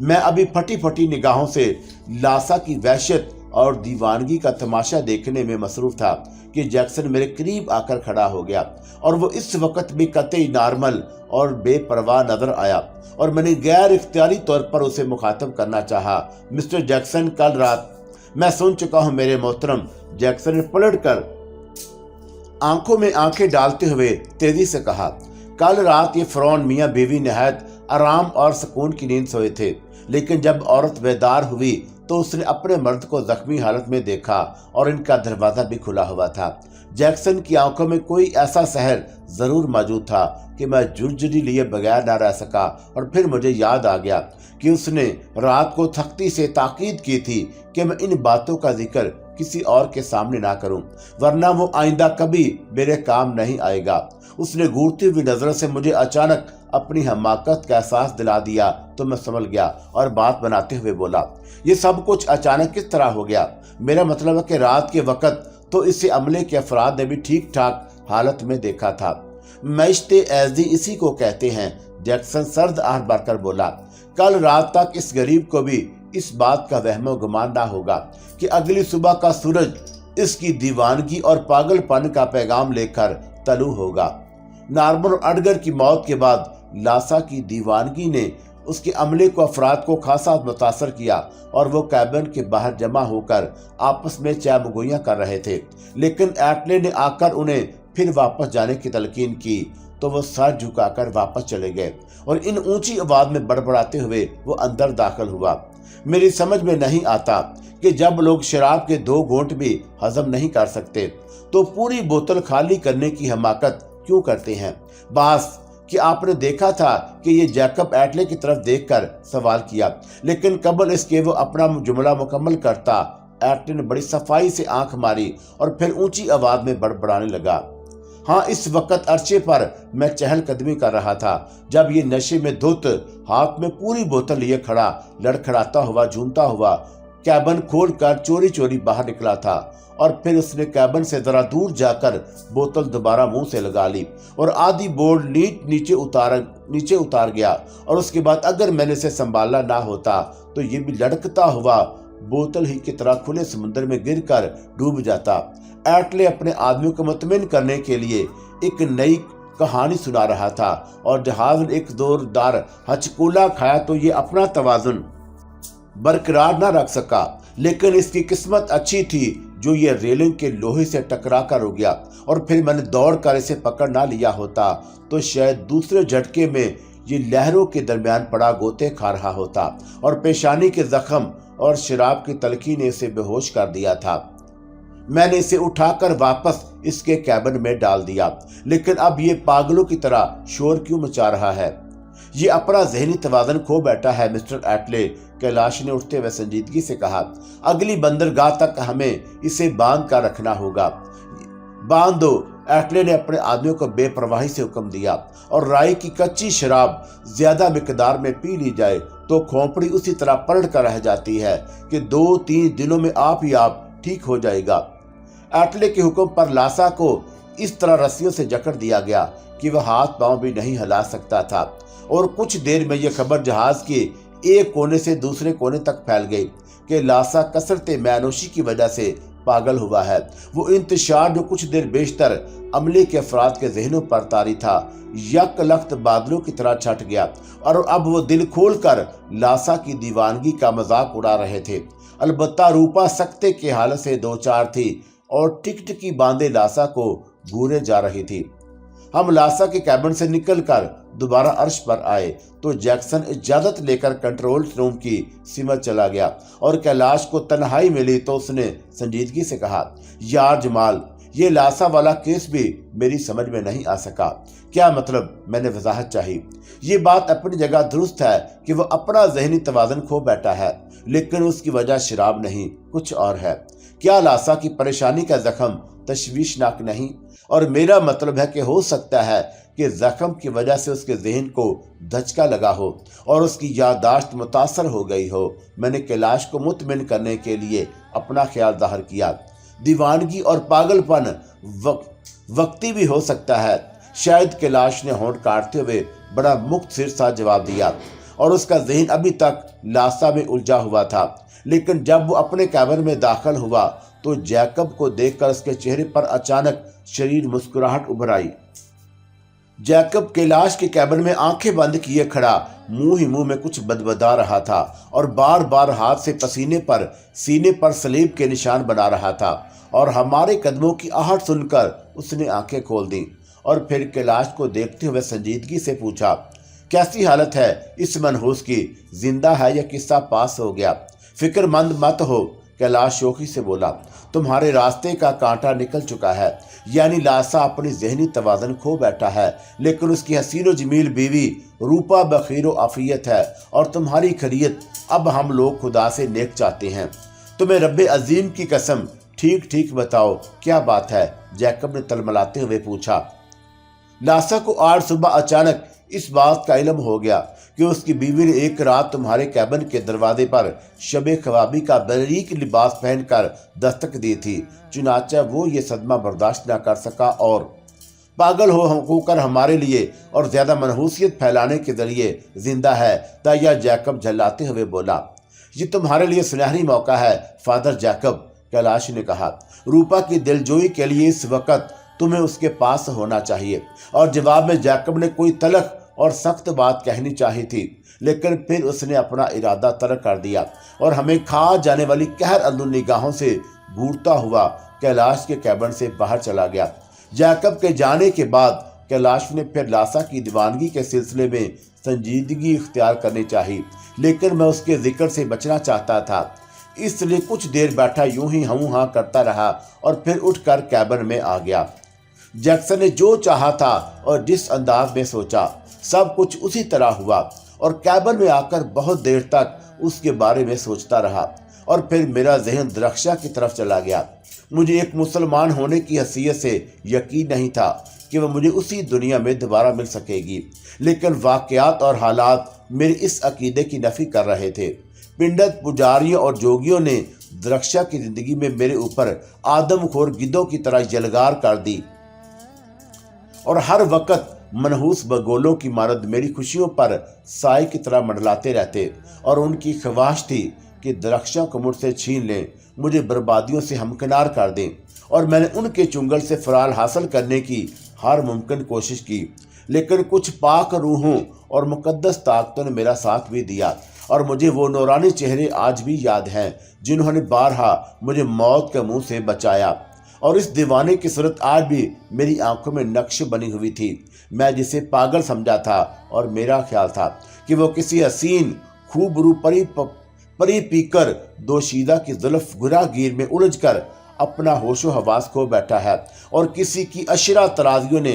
मैं अभी फटी फटी निगाहों से लासा की वहशत और दीवानगी का तमाशा देखने में मसरूफ था कि जैक्सन मेरे करीब आकर खड़ा हो गया और वो इस वक्त भी कतई नॉर्मल और बेपरवाह नजर आया और मैंने गैर इख्तियारी तौर पर उसे मुखातब करना चाहा। मिस्टर जैक्सन, कल रात मैं सुन चुका हूं मेरे मोहतरम। जैक्सन ने पलटकर आंखों में आंखें डालते हुए तेजी से कहा। कल रात ये फरौन मियाँ बीवी निहायत आराम और सुकून की नींद सोए थे, लेकिन जब औरत बेदार हुई तो उसने अपने मर्द को जख्मी हालत में देखा और इनका दरवाजा भी खुला हुआ था। जैक्सन की आंखों में कोई ऐसा सहर जरूर मौजूद था कि मैं जुर्जरी लिए बगैर ना रह सका और फिर मुझे याद आ गया कि उसने रात को सख्ती से ताकीद की थी कि मैं इन बातों का जिक्र किसी और के सामने ना करूं, वरना वो आइंदा कभी मेरे काम नहीं आएगा। उसने घूरती हुई नजरों से मुझे अचानक अपनी हमाकत का एहसास दिला दिया तो मैं संभल गया और बात बनाते हुए बोला, ये सब कुछ अचानक किस तरह हो गया? मेरा मतलब है कि रात के वक्त तो इसे अमले के अफराद ने भी ठीक ठाक हालत में देखा था। मैश्ते एज़ी इसी को कहते हैं। जैक्सन सर्द आह भरकर बोला, कल रात तक इस गरीब को भी इस बात का वहमो गुमान ना होगा कि अगली सुबह का सूरज इसकी दीवानगी और पागलपन का पैगाम लेकर तलू होगा। नॉर्मन अडगर की मौत के बाद लासा की दीवानगी ने उसके अमले को अफराद को खासा मुतासर किया और वो कैबिन के बाहर जमा होकर आपस में चाय मगोइयां कर रहे थे। लेकिन एटले ने आकर उन्हें फिर वापस जाने की तलकीन की तो वो सर झुकाकर वापस चले गए और इन ऊंची आवाज में बड़बड़ाते हुए वो अंदर दाखिल हुआ। मेरी समझ में नहीं आता कि जब लोग शराब के 2 घूंट भी हजम नहीं कर सकते तो पूरी बोतल खाली करने की हमाकत क्यों करते हैं। बास कि आपने देखा था कि ये जैकब एटले की तरफ देखकर सवाल किया, लेकिन कबल इसके वो अपना जुमला मुकम्मल करता एटले ने बड़ी सफाई से आंख मारी और फिर ऊंची आवाज में बड़बड़ाने लगा। हाँ, इस वक्त अरचे पर मैं चहलकदमी कर रहा था जब ये नशे में धुत हाथ में पूरी बोतल लिए खड़ा लड़खड़ाता हुआ झूमता हुआ कैबिन खोलकर चोरी चोरी बाहर निकला था और फिर उसने कैबिन से जरा दूर जाकर बोतल दोबारा मुंह से लगा ली और आधी बोर्ड नीचे उतार गया और उसके बाद अगर मैंने इसे संभाला ना होता तो ये भी लड़कता हुआ बोतल ही की तरह खुले समुद्र में गिरकर डूब जाता। एटले अपने आदमी को मुतमिन करने के लिए एक नई कहानी सुना रहा था और जहाज ने एक जोरदार हचकोला खाया तो ये अपना तवाजुन बरकरार न रख सका। लेकिन इसकी किस्मत अच्छी थी जो ये रेलिंग के लोहे से टकरा कर रुक गया और फिर मैंने दौड़ कर इसे पकड़ ना लिया होता तो शायद दूसरे झटके में ये लहरों के दरमियान पड़ा गोते खा रहा होता और पेशानी के जख्म और शराब की तलखी ने इसे बेहोश कर दिया था। मैंने इसे उठाकर वापस इसके कैबिन में डाल दिया, लेकिन अब ये पागलों की तरह शोर क्यों मचा रहा है? ये अपना जहनी तवाज़ुन खो बैठा है मिस्टर एटले, कैलाश ने उठते हुए संजीदगी से कहा। अगली बंदरगाह तक हमें इसे बांध कर रखना होगा। बांध दो, एटले ने अपने आदमियों को बेपरवाही से हुक्म दिया। और राई की कच्ची शराब ज्यादा मिकदार में पी ली जाए तो खोपड़ी उसी तरह पलट कर रह जाती है कि 2-3 दिनों में आप ही आप ठीक हो जाएगा। एटले के हुक्म पर लासा को इस तरह रस्सियों से जकड़ दिया गया कि वह हाथ पांव भी नहीं हिला सकता था और कुछ देर में यह खबर जहाज के एक कोने से दूसरे कोने तक फैल गई कि लासा कसरते मैनोशी की वजह से पागल हुआ है। वो इंतशार जो कुछ देर बेशतर अमले के अफराद के जहनों पर तारी था यकलख्त बादलों की तरह छट गया और अब वो दिल खोलकर लासा की दीवानगी का मजाक उड़ा रहे थे। अलबत्ता रूपा सख्ते के हालत से 2-4 थी और टिकटिकी बांधे लासा को घूरे जा रही थी। हम लासा के कैबिन से निकलकर दोबारा अर्श पर आए तो जैक्सन इजाजत लेकर कंट्रोल रूम की सिमत चला गया और कैलाश को तन्हाई मिली तो उसने संजीदगी से कहा, यार जमाल, ये लासा वाला केस भी मेरी समझ में नहीं आ सका। क्या मतलब? मैंने वजाहत चाही। ये बात अपनी जगह दुरुस्त है कि वो अपना जहनी तवाज़ुन खो बैठा है, लेकिन उसकी वजह शराब नहीं कुछ और है। क्या लासा की परेशानी का जख्म तशवीशनाक नहीं? और मेरा मतलब है कि हो सकता है कि जख्म की वजह से उसके जहन को धचका लगा हो और उसकी याददाश्त मुतासर हो गई हो। मैंने कैलाश को मुतमिन करने के लिए अपना ख्याल जाहिर किया। दीवानगी और पागलपन वक्ती भी हो सकता है। शायद कैलाश ने होंठ काटते हुए बड़ा मुक्त सिर सा जवाब दिया और उसका जहन अभी तक लासा में उलझा हुआ था। लेकिन जब वो अपने कैबिन में दाखिल हुआ तो जैकब को देखकर उसके चेहरे पर अचानक शरीर मुस्कुराहट उभर आई। जैकब कैलाश के कैबिन में आंखें बंद किए खड़ा मुंह ही मुंह में कुछ बदबदा रहा था और बार बार हाथ से पसीने पर सीने पर सलीब के निशान बना रहा था और हमारे कदमों की आहट सुनकर उसने आंखें खोल दी और फिर कैलाश को देखते हुए संजीदगी से पूछा, कैसी हालत है इस मनहूस की? जिंदा है या किस्सा पास हो गया? फिक्रमंद मत हो, कैलाश शोखी से बोला। तुम्हारे रास्ते का कांटा निकल चुका है। यानी लासा अपनी जहनी तवाज़ुन खो बैठा है, लेकिन उसकी हसीनो जमील बीवी रूपा बखीरो आफियत है और तुम्हारी खैरियत अब हम लोग खुदा से नेक चाहते हैं। तुम्हें रब्बे अजीम की कसम, ठीक ठीक बताओ क्या बात है? जैकब ने तलमलाते हुए पूछा। लासा को आज सुबह अचानक इस बात का इल्म हो गया कि उसकी बीवी ने एक रात तुम्हारे कैबिन के दरवाजे पर शबे ख्वाबी का बारीक लिबास पहनकर दस्तक दी थी। चुनाचा वो ये सदमा बर्दाश्त न कर सका और पागल होकर हमारे लिए और ज्यादा मनहूसियत फैलाने के जरिए जिंदा है। ताया जैकब झल्लाते हुए बोला, ये तुम्हारे लिए सुनहरी मौका है फादर जैकब, कैलाश ने कहा। रूपा की दिलजोई के लिए इस वक्त तुम्हें उसके पास होना चाहिए। और जवाब में जैकब ने कोई तलख और सख्त बात कहनी चाहिए थी, लेकिन फिर उसने अपना इरादा तर्क कर दिया और हमें खा जाने वाली कहर अंदर निगाहों से घूरता हुआ कैलाश के कैबिन से बाहर चला गया। जैकब के जाने के बाद कैलाश ने फिर लासा की दीवानगी के सिलसिले में संजीदगी इख्तियार करनी चाहिए, लेकिन मैं उसके जिक्र से बचना चाहता था, इसलिए कुछ देर बैठा यूं ही हूं हाँ करता रहा और फिर उठकर कैबिन में आ गया। जैक्सन ने जो चाहा था और जिस अंदाज में सोचा सब कुछ उसी तरह हुआ और कैबिन में आकर बहुत देर तक उसके बारे में सोचता रहा और फिर मेरा जहन द्रक्षा की तरफ चला गया। मुझे एक मुसलमान होने की हैसियत से यकीन नहीं था कि वह मुझे उसी दुनिया में दोबारा मिल सकेगी, लेकिन वाक़यात और हालात मेरे इस अकीदे की नफी कर रहे थे। पिंडत पुजारियों और जोगियों ने द्रक्षा की जिंदगी में मेरे ऊपर आदमखोर गिद्धों की तरह यलगार कर दी और हर वक्त मनहूस बगोलों की मानद मेरी खुशियों पर साए की तरह मंडलाते रहते और उनकी ख्वाहिश थी कि द्रक्षा को मुझसे छीन लें, मुझे बर्बादियों से हमकिनार कर दें। और मैंने उनके चुंगल से फरार हासिल करने की हर मुमकिन कोशिश की, लेकिन कुछ पाक रूहों और मुकद्दस ताकतों ने मेरा साथ भी दिया और मुझे वो नूरानी चेहरे आज भी याद हैं जिन्होंने बारहा मुझे मौत के मुंह से बचाया। और इस दीवाने की सूरत आज भी मेरी आंखों में नक्श बनी हुई थी। मैं जिसे पागल समझा था और मेरा ख्याल था कि वो किसी हसीन खूबरू परी पीकर दोशीदा की जुल्फ गुरागीर में उलझकर अपना होशो हवास खो बैठा है और किसी की अशरा तराजियों ने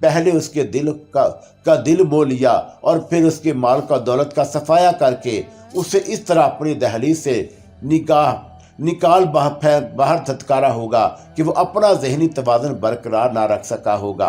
पहले उसके दिल का दिल मोह लिया और फिर उसके माल का दौलत का सफाया करके उसे इस तरह अपनी दहलीज से निकाल बाहर धत्कारा होगा कि वो अपना जहनी तवाज़ुन बरकरार ना रख सका होगा।